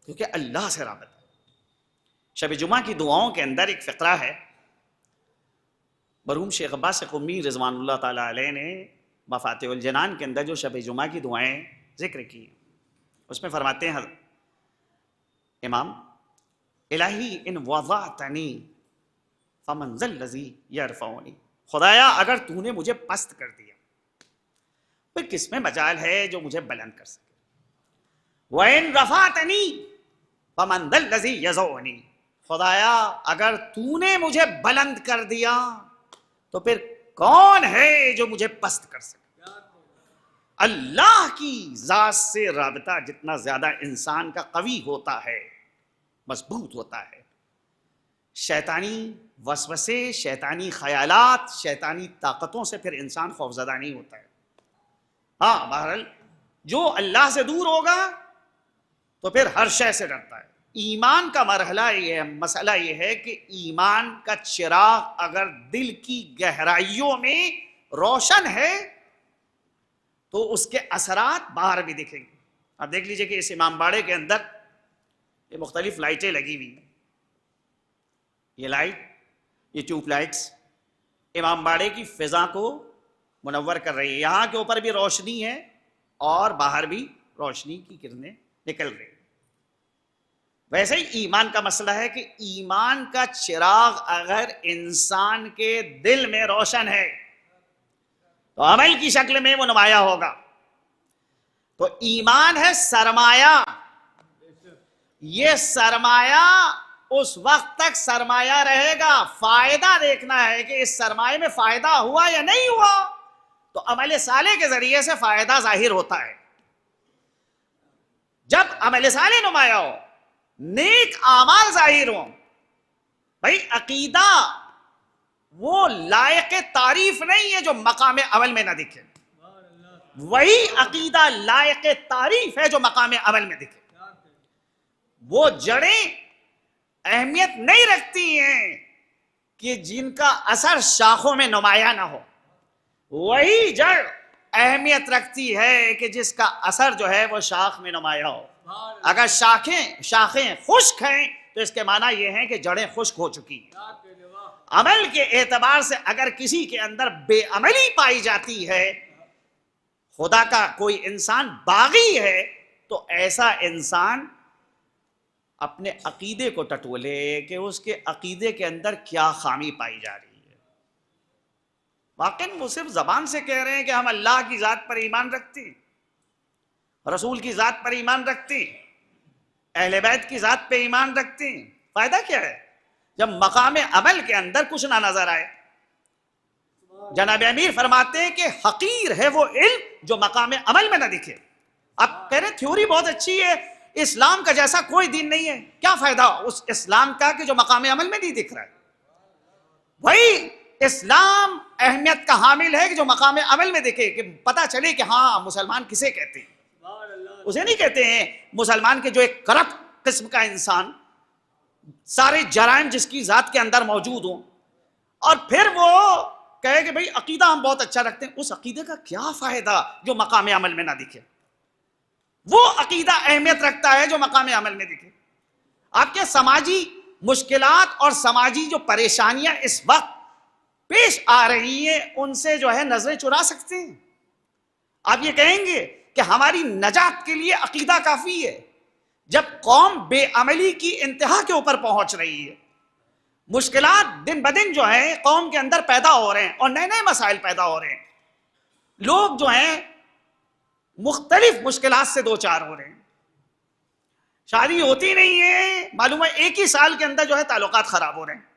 کیونکہ اللہ سے رابطہ. شب جمعہ کی دعاؤں کے اندر ایک فقرہ ہے، مرحوم شیخ عباس قمی رضوان اللہ تعالیٰ علیہ نے مفاتیح الجنان کے اندر جو شب جمعہ کی دعائیں ذکر کی اس میں فرماتے ہیں امام الہی ان وضعتنی فمن ذا الذی یرفعنی، خدایا اگر تو نے مجھے پست کر دیا پھر کس میں مجال ہے جو مجھے بلند کر سکے، وَإِن رَفَعْتَنِي فَمَنْ ذَا الَّذِي يَضَعُنِي، خدایا اگر تو نے مجھے بلند کر دیا تو پھر کون ہے جو مجھے پست کر سکے۔ اللہ کی ذات سے رابطہ جتنا زیادہ انسان کا قوی ہوتا ہے، مضبوط ہوتا ہے، شیطانی وسوسے، شیطانی خیالات، شیطانی طاقتوں سے پھر انسان خوفزدہ نہیں ہوتا ہے۔ ہاں بہرحال جو اللہ سے دور ہوگا تو پھر ہر شے سے ڈرتا ہے۔ ایمان کا مرحلہ یہ مسئلہ یہ ہے کہ ایمان کا چراغ اگر دل کی گہرائیوں میں روشن ہے تو اس کے اثرات باہر بھی دکھیں گے۔ آپ دیکھ لیجئے کہ اس امام باڑے کے اندر یہ مختلف لائٹیں لگی ہوئی ہیں، یہ لائٹ، یہ ٹیوب لائٹس امام باڑے کی فضا کو منور کر رہی ہے، یہاں کے اوپر بھی روشنی ہے اور باہر بھی روشنی کی کرنیں نکل رہی ہیں۔ ویسے ہی ایمان کا مسئلہ ہے کہ ایمان کا چراغ اگر انسان کے دل میں روشن ہے تو عمل کی شکل میں وہ نمایاں ہوگا۔ تو ایمان ہے سرمایہ، یہ سرمایہ اس وقت تک سرمایہ رہے گا، فائدہ دیکھنا ہے کہ اس سرمایہ میں فائدہ ہوا یا نہیں ہوا، تو عمل صالح کے ذریعے سے فائدہ ظاہر ہوتا ہے۔ جب عمل صالح نمایاں ہو، نیک اعمال ظاہر ہوں، بھائی عقیدہ وہ لائق تعریف نہیں ہے جو مقام عمل میں نہ دکھے، وہی عقیدہ لائق تعریف ہے جو مقام عمل میں دکھے۔ وہ جڑیں اہمیت نہیں رکھتی ہیں کہ جن کا اثر شاخوں میں نمایاں نہ ہو، وہی جڑ اہمیت رکھتی ہے کہ جس کا اثر جو ہے وہ شاخ میں نمایاں ہو۔ اگر شاخیں خشک ہیں تو اس کے معنی یہ ہے کہ جڑیں خشک ہو چکی ہیں۔ عمل کے اعتبار سے اگر کسی کے اندر بے عملی پائی جاتی ہے، خدا کا کوئی انسان باغی ہے، تو ایسا انسان اپنے عقیدے کو ٹٹولے کہ اس کے عقیدے کے اندر کیا خامی پائی جا رہی ہے۔ واقعی وہ صرف زبان سے کہہ رہے ہیں کہ ہم اللہ کی ذات پر ایمان رکھتے ہیں، رسول کی ذات پر ایمان رکھتے ہیں، اہل بیت کی ذات پہ ایمان رکھتے ہیں، فائدہ کیا ہے جب مقام عمل کے اندر کچھ نہ نظر آئے؟ جناب امیر فرماتے ہیں کہ حقیر ہے وہ علم جو مقام عمل میں نہ دکھے۔ آپ کہہ رہے ہیں تھیوری بہت اچھی ہے، اسلام کا جیسا کوئی دین نہیں ہے، کیا فائدہ اس اسلام کا کہ جو مقام عمل میں نہیں دکھ رہا ہے؟ وہی اسلام اہمیت کا حامل ہے کہ جو مقام عمل میں دکھے، کہ پتہ چلے کہ ہاں مسلمان کسے کہتے ہیں۔ اسے نہیں کہتے ہیں مسلمان کے جو ایک کرپٹ قسم کا انسان، سارے جرائم جس کی ذات کے اندر موجود ہوں، اور پھر وہ کہے کہ بھئی عقیدہ ہم بہت اچھا رکھتے ہیں۔ اس عقیدے کا کیا فائدہ جو مقام عمل میں نہ دکھے؟ وہ عقیدہ اہمیت رکھتا ہے جو مقام عمل میں دکھے۔ آپ کے سماجی مشکلات اور سماجی جو پریشانیاں اس وقت پیش آ رہی ہیں ان سے جو ہے نظریں چرا سکتے ہیں۔ آپ یہ کہیں گے کہ ہماری نجات کے لیے عقیدہ کافی ہے، جب قوم بے عملی کی انتہا کے اوپر پہنچ رہی ہے، مشکلات دن بدن جو ہیں قوم کے اندر پیدا ہو رہے ہیں اور نئے نئے مسائل پیدا ہو رہے ہیں، لوگ جو ہیں مختلف مشکلات سے دو چار ہو رہے ہیں، شادی ہوتی نہیں ہے، معلوم ہے ایک ہی سال کے اندر جو ہے تعلقات خراب ہو رہے ہیں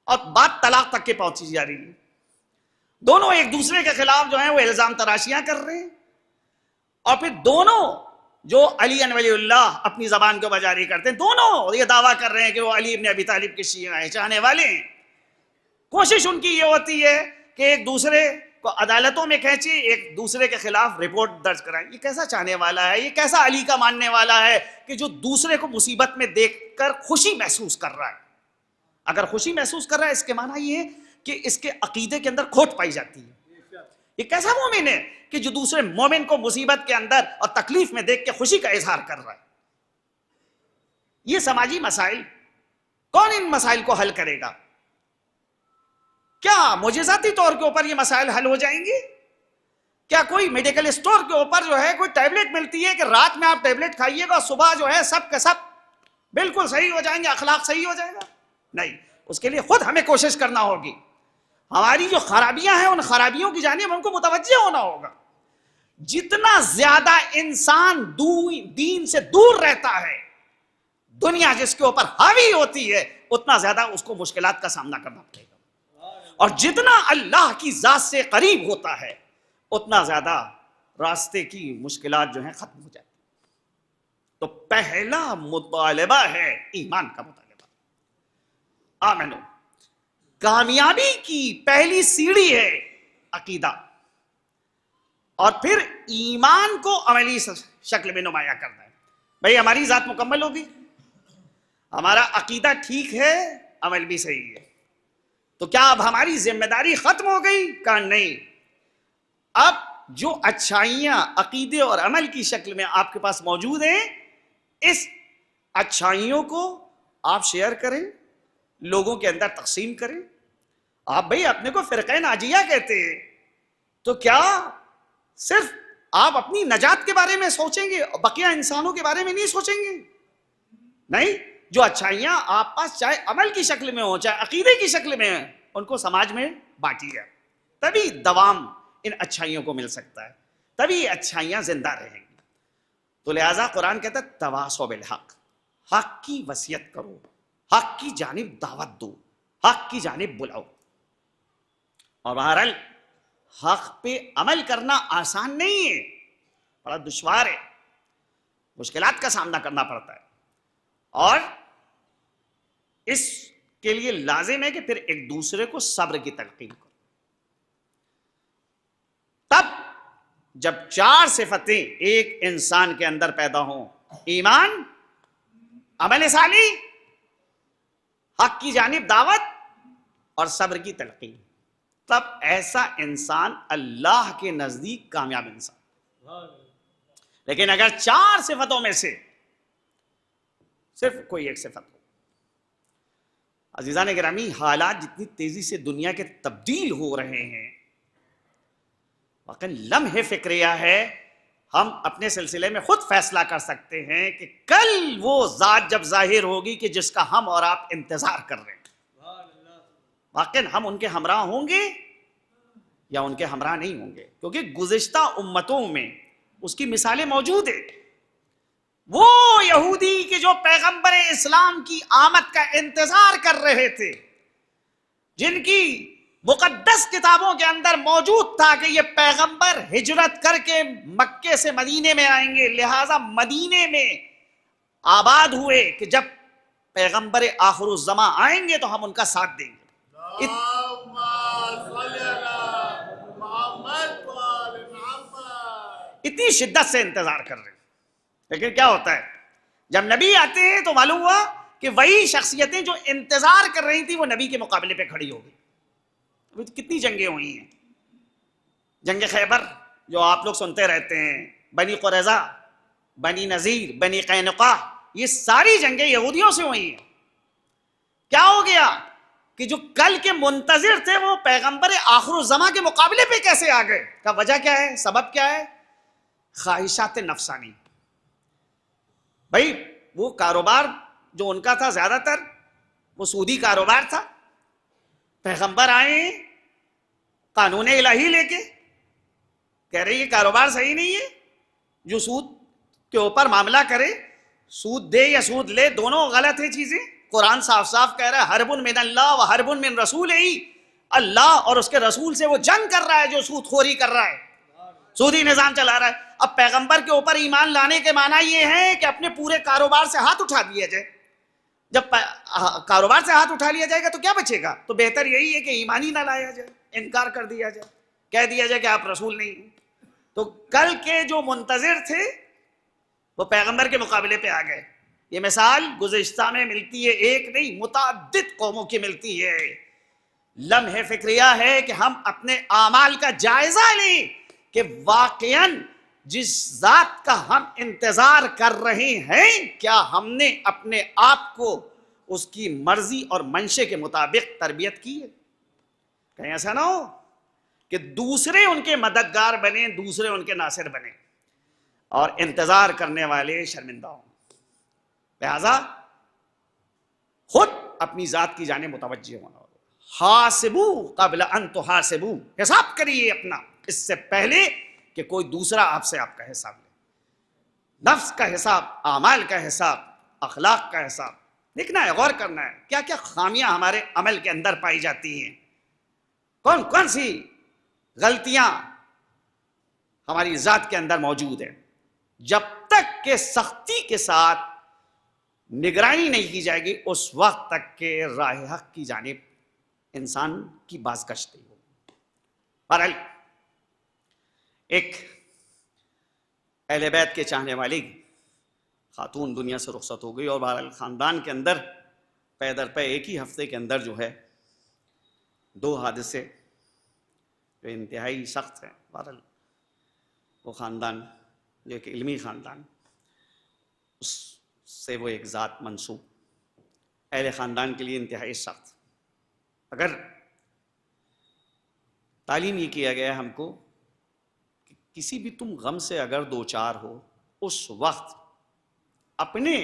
اور بات طلاق تک کے پہنچی جا رہی ہے، دونوں ایک دوسرے کے خلاف جو ہیں وہ الزام تراشیاں کر رہے ہیں، اور پھر دونوں جو علی ولی اللہ اپنی زبان کو بجاری کرتے ہیں، دونوں یہ دعویٰ کر رہے ہیں کہ وہ علی ابن ابی طالب کے شیعہ ہیں، چاہنے والے ہیں۔ کوشش ان کی یہ ہوتی ہے کہ ایک دوسرے کو عدالتوں میں کھینچے، ایک دوسرے کے خلاف رپورٹ درج کرائیں۔ یہ کیسا چاہنے والا ہے، یہ کیسا علی کا ماننے والا ہے کہ جو دوسرے کو مصیبت میں دیکھ کر خوشی محسوس کر رہا ہے؟ اگر خوشی محسوس کر رہا ہے اس کے معنی یہ ہے کہ اس کے عقیدے کے اندر کھوٹ پائی جاتی ہے۔ یہ کیسا مومن ہے کہ جو دوسرے مومن کو مصیبت کے اندر اور تکلیف میں دیکھ کے خوشی کا اظہار کر رہا ہے؟ یہ سماجی مسائل، کون ان مسائل کو حل کرے گا؟ کیا معجزاتی طور کے اوپر یہ مسائل حل ہو جائیں گے؟ کیا کوئی میڈیکل اسٹور کے اوپر جو ہے کوئی ٹیبلٹ ملتی ہے کہ رات میں آپ ٹیبلٹ کھائیے گا, صبح جو ہے سب کے سب بالکل صحیح ہو جائیں گے, اخلاق صحیح ہو جائے گا؟ نہیں, اس کے لیے خود ہمیں کوشش کرنا ہوگی. ہماری جو خرابیاں ہیں ان خرابیوں کی جانب ہم کو متوجہ ہونا ہوگا. جتنا زیادہ انسان دین سے دور رہتا ہے, دنیا جس کے اوپر حاوی ہوتی ہے, اتنا زیادہ اس کو مشکلات کا سامنا کرنا پڑے گا. اور جتنا اللہ کی ذات سے قریب ہوتا ہے اتنا زیادہ راستے کی مشکلات جو ہیں ختم ہو جاتی. تو پہلا مطالبہ ہے ایمان کا مطالبہ. آمنو, کامیابی کی پہلی سیڑھی ہے عقیدہ, اور پھر ایمان کو عملی شکل میں نمایاں کرنا ہے. بھئی ہماری ذات مکمل ہوگی, ہمارا عقیدہ ٹھیک ہے, عمل بھی صحیح ہے, تو کیا اب ہماری ذمہ داری ختم ہو گئی؟ کہا نہیں. اب جو اچھائیاں عقیدے اور عمل کی شکل میں آپ کے پاس موجود ہیں, اس اچھائیوں کو آپ شیئر کریں, لوگوں کے اندر تقسیم کریں. آپ بھئی اپنے کو فرقہ ناجیہ کہتے ہیں, تو کیا صرف آپ اپنی نجات کے بارے میں سوچیں گے, بقیہ انسانوں کے بارے میں نہیں سوچیں گے؟ نہیں, جو اچھائیاں آپ پاس چاہے عمل کی شکل میں ہو چاہے عقیدے کی شکل میں ہیں, ان کو سماج میں بانٹیے, تبھی دوام ان اچھائیوں کو مل سکتا ہے, تبھی اچھائیاں زندہ رہیں گی. تو لہٰذا قرآن کہتا ہے تواصوا بالحق, حق کی وصیت کرو, حق کی جانب دعوت دو, حق کی جانب بلاؤ. اور بہرحال حق پہ عمل کرنا آسان نہیں ہے, بڑا دشوار ہے, مشکلات کا سامنا کرنا پڑتا ہے, اور اس کے لیے لازم ہے کہ پھر ایک دوسرے کو صبر کی تلقین کرو. تب جب چار صفتیں ایک انسان کے اندر پیدا ہوں, ایمان, عمل صالح, حق کی جانب دعوت اور صبر کی تلقین, تب ایسا انسان اللہ کے نزدیک کامیاب انسان. لیکن اگر چار صفتوں میں سے صرف کوئی ایک صفت ہو, عزیزان گرامی, حالات جتنی تیزی سے دنیا کے تبدیل ہو رہے ہیں, واقعی لمحے فکریہ ہے, ہم اپنے سلسلے میں خود فیصلہ کر سکتے ہیں کہ کل وہ ذات جب ظاہر ہوگی کہ جس کا ہم اور آپ انتظار کر رہے ہیں, واقعی ہم ان کے ہمراہ ہوں گے یا ان کے ہمراہ نہیں ہوں گے, کیونکہ گزشتہ امتوں میں اس کی مثالیں موجود ہیں. وہ یہودی کہ جو پیغمبر اسلام کی آمد کا انتظار کر رہے تھے, جن کی مقدس کتابوں کے اندر موجود تھا کہ یہ پیغمبر ہجرت کر کے مکے سے مدینے میں آئیں گے, لہٰذا مدینے میں آباد ہوئے کہ جب پیغمبر آخر الزماں آئیں گے تو ہم ان کا ساتھ دیں گے. اتنی شدت سے انتظار کر رہے ہیں. لیکن کیا ہوتا ہے, جب نبی آتے ہیں تو معلوم ہوا کہ وہی شخصیتیں جو انتظار کر رہی تھی وہ نبی کے مقابلے پہ کھڑی ہو گئی. ابھی تو کتنی جنگیں ہوئی ہیں, جنگ خیبر جو آپ لوگ سنتے رہتے ہیں, بنی قریظہ, بنی نذیر, بنی قینقاع, یہ ساری جنگیں یہودیوں سے ہوئی ہیں. کیا ہو گیا کہ جو کل کے منتظر تھے وہ پیغمبر آخر الزماں کے مقابلے پہ کیسے آ گئے؟ کا وجہ کیا ہے, سبب کیا ہے؟ خواہشات نفسانی. بھائی وہ کاروبار جو ان کا تھا زیادہ تر وہ سودی کاروبار تھا. پیغمبر آئے قانون الہی لے کے, کہہ رہے یہ کاروبار صحیح نہیں ہے, جو سود کے اوپر معاملہ کرے, سود دے یا سود لے, دونوں غلط ہیں چیزیں. قرآن صاف صاف کہہ رہا ہے حرب من اللہ و حرب من رسول ہی, اللہ اور اس کے رسول سے وہ جنگ کر رہا ہے جو سود خوری کر رہا ہے, سودی نظام چلا رہا ہے. اب پیغمبر کے اوپر ایمان لانے کے معنی یہ ہے کہ اپنے پورے کاروبار سے ہاتھ اٹھا دیا جائے. جب کاروبار سے ہاتھ اٹھا لیا جائے گا تو کیا بچے گا؟ تو بہتر یہی ہے کہ ایمان ہی نہ لایا جائے, انکار کر دیا جائے, کہہ دیا جائے کہ آپ رسول نہیں ہیں. تو کل کے جو منتظر تھے وہ پیغمبر کے مقابلے پہ آ گئے. یہ مثال گزشتہ میں ملتی ہے, ایک نہیں متعدد قوموں کی ملتی ہے. لمحے فکریہ ہے کہ ہم اپنے اعمال کا جائزہ لیں کہ واقعاً جس ذات کا ہم انتظار کر رہے ہیں کیا ہم نے اپنے آپ کو اس کی مرضی اور منشے کے مطابق تربیت کی ہے. کہیں ایسا نہ ہو کہ دوسرے ان کے مددگار بنے، دوسرے ان کے ناصر بنے، اور انتظار کرنے والے شرمندہ ہوں۔ لہذا خود اپنی ذات کی جانب متوجہ ہونا، حاسبو قبل ان تحاسبو، حساب کریے اپنا اس سے پہلے کہ کوئی دوسرا آپ سے آپ کا حساب لے۔ نفس کا حساب، اعمال کا حساب، اخلاق کا حساب دیکھنا ہے، غور کرنا ہے، کیا کیا خامیاں ہمارے عمل کے اندر پائی جاتی ہیں، کون کون سی غلطیاں ہماری ذات کے اندر موجود ہیں۔ جب تک کہ سختی کے ساتھ نگرانی نہیں کی جائے گی، اس وقت تک کہ راہ حق کی جانب انسان کی بازگشت نہیں ہوگی۔ بہرحال ایک اہل بیت کے چاہنے والی خاتون دنیا سے رخصت ہو گئی، اور بہرحال خاندان کے اندر پے در پے ایک ہی ہفتے کے اندر جو ہے 2 حادثے جو انتہائی سخت ہیں۔ بہرحال وہ خاندان جو ایک علمی خاندان، اس سے وہ ایک ذات منسوب، اہل خاندان کے لیے انتہائی سخت۔ اگر تعلیم یہ کیا گیا ہم کو کہ کسی بھی تم غم سے اگر 2-4 ہو، اس وقت اپنے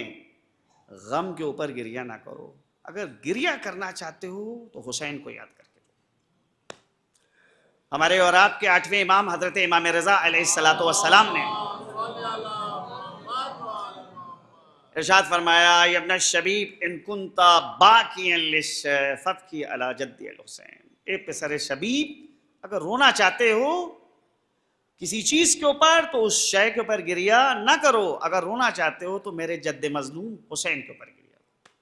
غم کے اوپر گریہ نہ کرو، اگر گریہ کرنا چاہتے ہو تو حسین کو یاد کر کے دو۔ ہمارے اور آپ کے 8ویں امام حضرت امام رضا علیہ السلام نے ارشاد فرمایا، یا ابن الشبیب ان کنت باکیا للشیء فابکی علی جدی الحسین، اے پسر شبیب اگر رونا چاہتے ہو کسی چیز کے اوپر تو اس شے کے اوپر گریہ نہ کرو، اگر رونا چاہتے ہو تو میرے جد مظلوم حسین کے اوپر گریہ کرو۔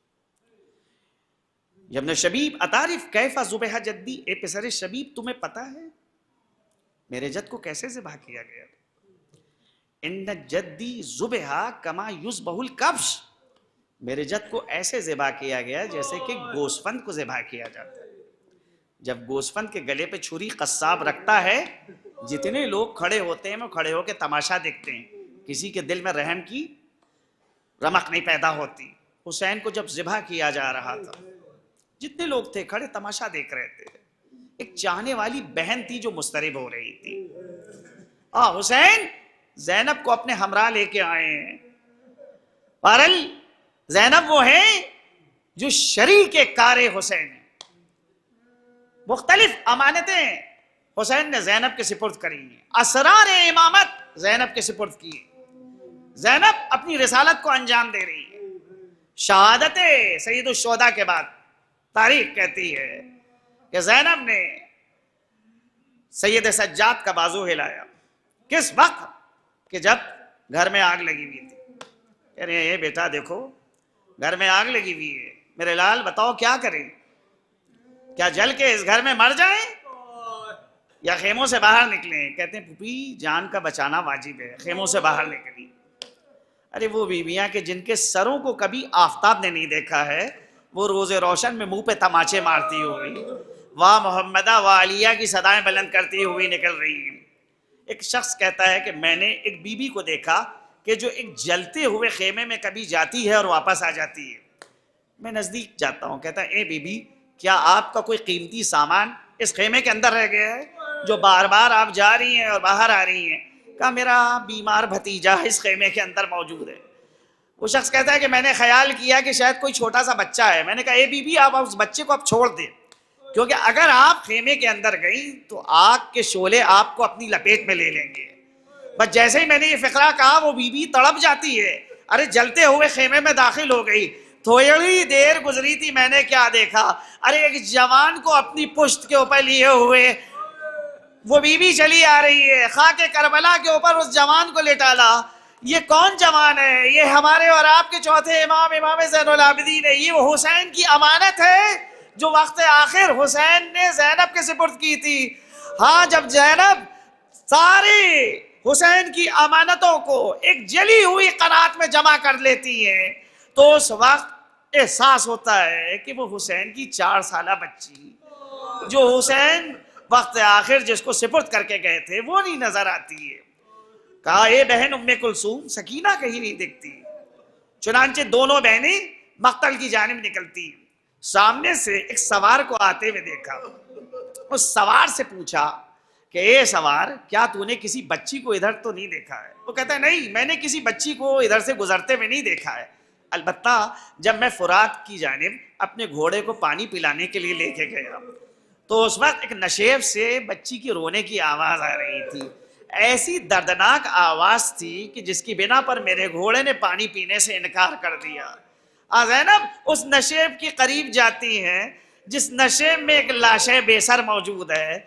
یا ابن شبیب اتعرف کیف ذبح جدی، اے پسر شبیب تمہیں پتا ہے میرے جد کو کیسے ذبح کیا گیا؟ ان جدی ذبح کما یذبح الکبش، میرے جد کو ایسے ذبح کیا گیا جیسے کہ گوسفند کو ذبح کیا جاتا ہے۔ جب گوسفند کے گلے پہ چھری قصاب رکھتا ہے، جتنے لوگ کھڑے ہوتے ہیں وہ کھڑے ہو کے تماشا دیکھتے ہیں، کسی کے دل میں رحم کی رمق نہیں پیدا ہوتی۔ حسین کو جب ذبح کیا جا رہا تھا، جتنے لوگ تھے کھڑے تماشا دیکھ رہے تھے۔ ایک چاہنے والی بہن تھی جو مضطرب ہو رہی تھی۔ حسین زینب کو اپنے ہمراہ لے کے آئے ہیں۔ بہرحال زینب وہ ہیں جو شریک کار حسین ہیں۔ مختلف امانتیں حسین نے زینب کے سپرد کری ہیں، اسرار امامت زینب کے سپرد کی ہیں۔ زینب اپنی رسالت کو انجام دے رہی ہے۔ شہادت سید الشہداء کے بعد تاریخ کہتی ہے کہ زینب نے سید سجاد کا بازو ہلایا۔ کس وقت؟ کہ جب گھر میں آگ لگی ہوئی تھی۔ کہہ رہے ہیں بیٹا دیکھو گھر میں آگ لگی ہوئی ہے، میرے لال بتاؤ کیا کریں، کیا جل کے اس گھر میں مر جائیں یا خیموں سے باہر نکلیں؟ کہتے ہیں پھوپھی جان کا بچانا واجب ہے، خیموں سے باہر نکلی۔ ارے وہ بیویاں کہ جن کے سروں کو کبھی آفتاب نے نہیں دیکھا ہے، وہ روز روشن میں منہ پہ تماچے مارتی ہوئی واہ محمدہ واہ علیہ کی صدائیں بلند کرتی ہوئی نکل رہی ہیں۔ ایک شخص کہتا ہے کہ میں نے ایک بی بی کو دیکھا کہ جو ایک جلتے ہوئے خیمے میں کبھی جاتی ہے اور واپس آ جاتی ہے۔ میں نزدیک جاتا ہوں، کہتا ہے اے بی بی کیا آپ کا کوئی قیمتی سامان اس خیمے کے اندر رہ گیا ہے جو بار بار آپ جا رہی ہیں اور باہر آ رہی ہیں؟ کہا میرا بیمار بھتیجا اس خیمے کے اندر موجود ہے۔ وہ شخص کہتا ہے کہ میں نے خیال کیا کہ شاید کوئی چھوٹا سا بچہ ہے۔ میں نے کہا اے بی بی آپ اس بچے کو اب چھوڑ دیں، کیونکہ اگر آپ خیمے کے اندر گئی تو آگ کے شعلے آپ کو اپنی لپیٹ میں لے لیں گے۔ بس جیسے ہی میں نے یہ فقرہ کہا وہ بی بی تڑپ جاتی ہے، ارے جلتے ہوئے خیمے میں داخل ہو گئی۔ تھوڑی دیر گزری تھی، میں نے کیا دیکھا، ارے ایک جوان کو اپنی پشت کے اوپر لیے ہوئے وہ بی بی چلی آ رہی ہے، خاک کربلا کے اوپر اس جوان کو لٹالا۔ یہ کون جوان ہے؟ یہ ہمارے اور آپ کے چوتھے امام، امام زین العابدین ہے۔ یہ وہ حسین کی امانت ہے جو وقت آخر حسین نے زینب کے سپرد کی تھی۔ ہاں جب زینب سارے حسین کی امانتوں کو ایک جلی ہوئی قناعت میں جمع کر لیتی ہیں تو اس وقت احساس ہوتا ہے کہ وہ حسین کی 4 سالہ بچی جو حسین وقت آخر جس کو سپرد کر کے گئے تھے وہ نہیں نظر آتی ہے۔ کہا اے بہن ام کلثوم سکینہ کہیں نہیں دکھتی۔ چنانچہ دونوں بہنیں مقتل کی جانب نکلتی، سامنے سے ایک سوار کو آتے ہوئے دیکھا۔ اس سوار سے پوچھا کہ اے سوار کیا تو نے کسی بچی کو ادھر تو نہیں دیکھا ہے؟ وہ کہتا ہے نہیں میں نے کسی بچی کو ادھر سے گزرتے ہوئے نہیں دیکھا ہے، البتہ جب میں فرات کی جانب اپنے گھوڑے کو پانی پلانے کے لیے لے کے گیا تو اس وقت ایک نشیب سے بچی کی رونے کی آواز آ رہی تھی، ایسی دردناک آواز تھی کہ جس کی بنا پر میرے گھوڑے نے پانی پینے سے انکار کر دیا۔ زینب اس نشیب کے قریب جاتی ہیں جس نشیب میں ایک لاش بے سر موجود ہے،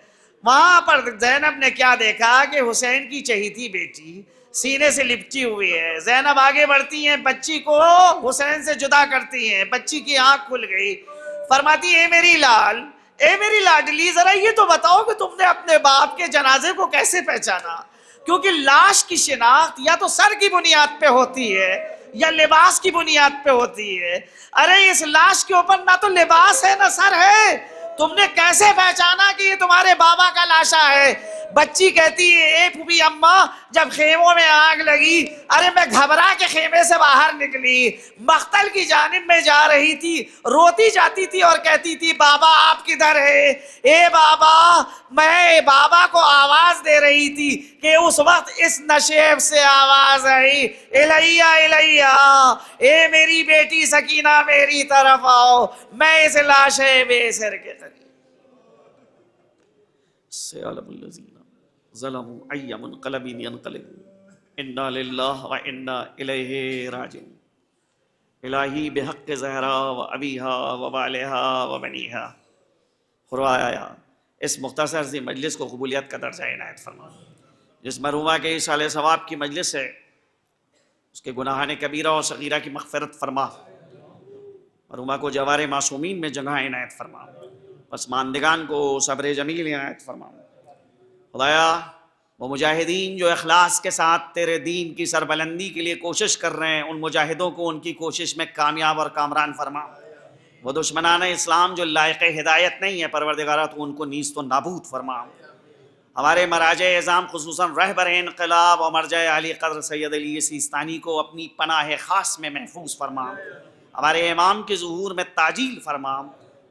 وہاں پر زینب نے کیا دیکھا کہ حسین کی چہیتی بیٹی سینے سے لپٹی ہوئی ہے۔ زینب آگے بڑھتی ہیں، بچی کو حسین سے جدا کرتی ہیں، بچی کی آنکھ کھل گئی، فرماتی اے میری لال، اے میری لاڈلی، ذرا یہ تو بتاؤ کہ تم نے اپنے باپ کے جنازے کو کیسے پہچانا؟ کیونکہ لاش کی شناخت یا تو سر کی بنیاد پہ ہوتی ہے یا لباس کی بنیاد پہ ہوتی ہے۔ ارے اس لاش کے اوپر نہ تو لباس ہے نہ سر ہے، تم نے کیسے پہچانا کہ یہ تمہارے بابا کا لاشا ہے؟ بچی کہتی ہے اے پھوپھی اماں، جب خیموں میں آگ لگی ارے میں گھبرا کے خیمے سے باہر نکلی، مقتل کی جانب میں جا رہی تھی، روتی جاتی تھی اور کہتی تھی بابا آپ کدھر ہے؟ اے بابا، میں بابا کو آواز دے رہی تھی کہ اس وقت اس نشیب سے آواز آئی الیہ الیہ، اے میری بیٹی سکینہ میری طرف آؤ، میں اس لاش بے سر کے قریب۔ سیعلم الذین ظلموا ای منقلب ینقلبون انا للہ و انا الیہ راجعون۔ الہی بحق زہرا و ابیہا و والہا و بنیہا، خدایا اس مختصر سی مجلس کو قبولیت کا درجہ عنایت فرما۔ جس مرحومہ کے ایصال ثواب کی مجلس ہے اس کے گناہان کبیرہ اور صغیرہ کی مغفرت فرما، مرحومہ کو جوار معصومین میں جگہ عنایت فرما، پسماندگان کو صبر جمیل عنایت فرما۔ خدایا وہ مجاہدین جو اخلاص کے ساتھ تیرے دین کی سربلندی کے لیے کوشش کر رہے ہیں، ان مجاہدوں کو ان کی کوشش میں کامیاب اور کامران فرما۔ وہ دشمنان اسلام جو لائق ہدایت نہیں ہے پروردگارہ تو ان کو نیست و نابود فرما۔ ہمارے مراجع اعظام خصوصاً رہبر انقلاب اور مرجع علی قدر سید علی سیستانی کو اپنی پناہ خاص میں محفوظ فرما، ہمارے امام کے ظہور میں تعجیل فرما،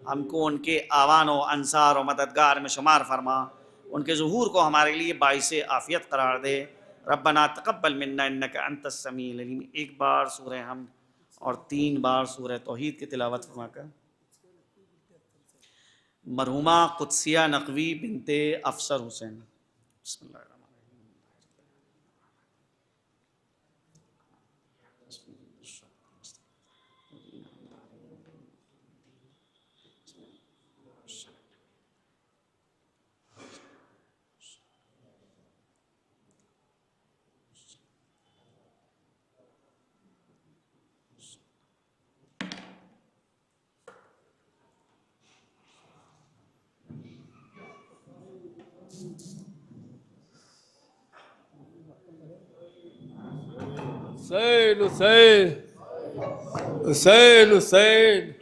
ہم کو ان کے آوان و انصار و مددگار میں شمار فرما، ان کے ظہور کو ہمارے لیے باعث عافیت قرار دے۔ ربنا تقبل منا انک انت السمیع العلیم۔ ایک بار سورہ حمد اور 3 بار سورہ توحید کی تلاوت فرما کر مرحومہ قدسیہ نقوی بنت افسر حسین۔ بسم اللہ الرحمن الرحیم۔ حسین حسین حسین حسین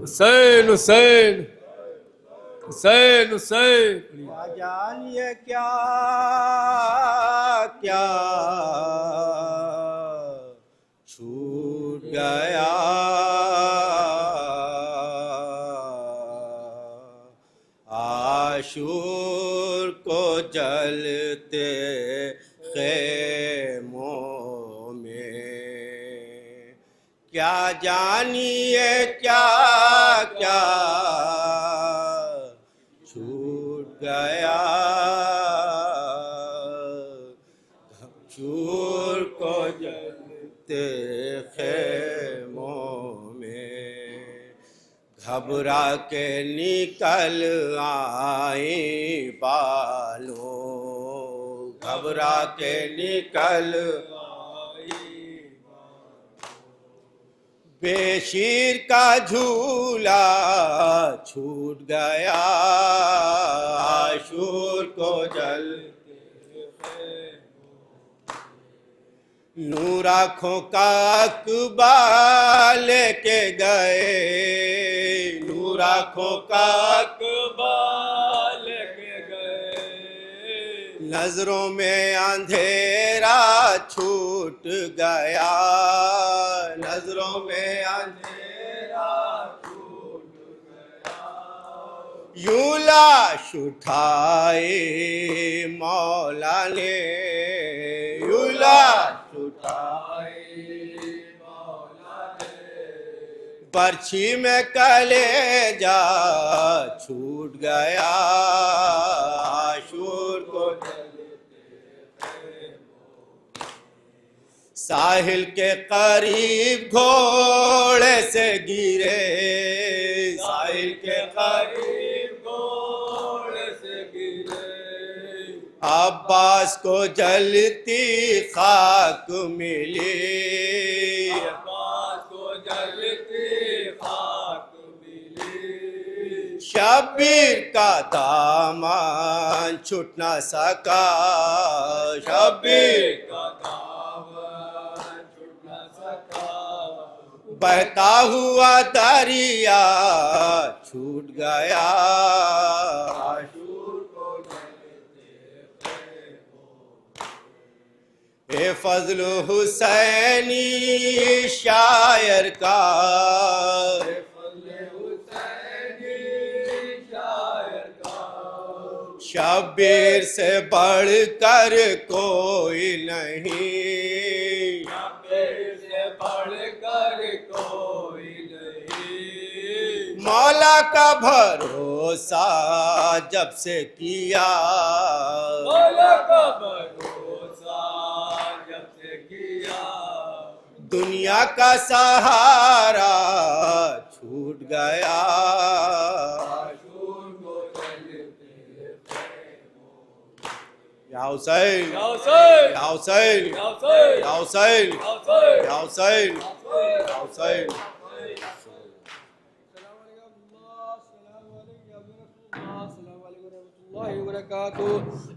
حسین حسین حسین حسین۔ جانیے کیا کیا چھوٹ گیا، عاشور کو جلتے خیموں میں، کیا جانیے کیا کیا چھوٹ گیا، عاشور کو جلتے خیموں میں، گھبرا کے نکل آئیں بالوں، گھبرا کے نکل بے شیر کا جھولا چھوٹ گیا، عاشور کو جلتے نور آنکھوں کا عقبہ لے کے گئے، نور آنکھوں کا عقبہ لے کے گئے، نظروں میں اندھیرا چھوٹ گیا، نظروں میں اندھیرا چھوٹ گیا، یوں لاش اٹھائے مولا نے، یوں لاش اٹھائے برچھی میں کلیجہ چھوٹ گیا، عاشور کو ساحل کے قریب گھوڑے سے گرے، ساحل کے قریب گھوڑے سے گرے، عباس کو جلتی خاک ملی، عباس کو جلتی خاک ملی، شبیر کا دامن چھٹ نہ سکا، شبیر کا بہتا ہوا دریا چھوٹ گیا، اے فضل حسینی شاعر کا، شبیر سے بڑھ کر کوئی نہیں، شبیر سے بڑھ کر کوئی نہیں، مولا کا بھروسہ جب سے کیا، مولا کا بھروسہ جب سے کیا، دنیا کا سہارا چھوٹ گیا، یا حسین یا حسین یا حسین یا حسین یا حسین یا حسین۔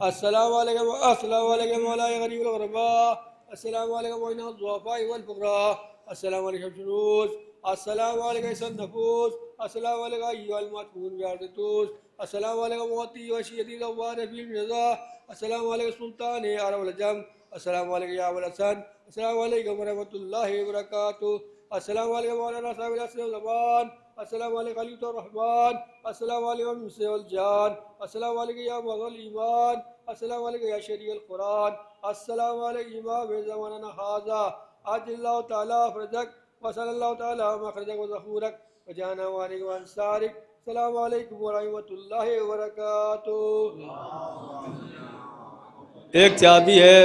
السلام علیکم السلام علیکم مولاي غریب الغرباء، السلام علیکم وإن الضعفاء والفقراء، السلام علیکم الشروس، السلام علیکم عیسی النفوس، السلام علیکم ایها المدفون بیارتوس، السلام علیکم موتی وشیدی دوار فی الجزا، السلام علیکم سلطان عرب الجم، السلام علیکم یا ابو الحسن، السلام علیکم ورحمۃ اللہ وبرکاتہ، السلام علیکم مولانا صاحب العصر والزمان، السلام علیکم خلیفۃ الرحمن، السلام علیکم مسیح الجان، السلام علیکم یا معظم الایمان، السلام علیکم یا شریع القرآن، السلام علیکم امام زماننا ھذا، عجل اللہ تعالیٰ فرجک وصلی اللہ تعالیٰ مخرجک وظہورک وجانا وانک وانصارک، السلام علیکم ورحمۃ اللہ وبرکاتہ۔ ایک چابی ہے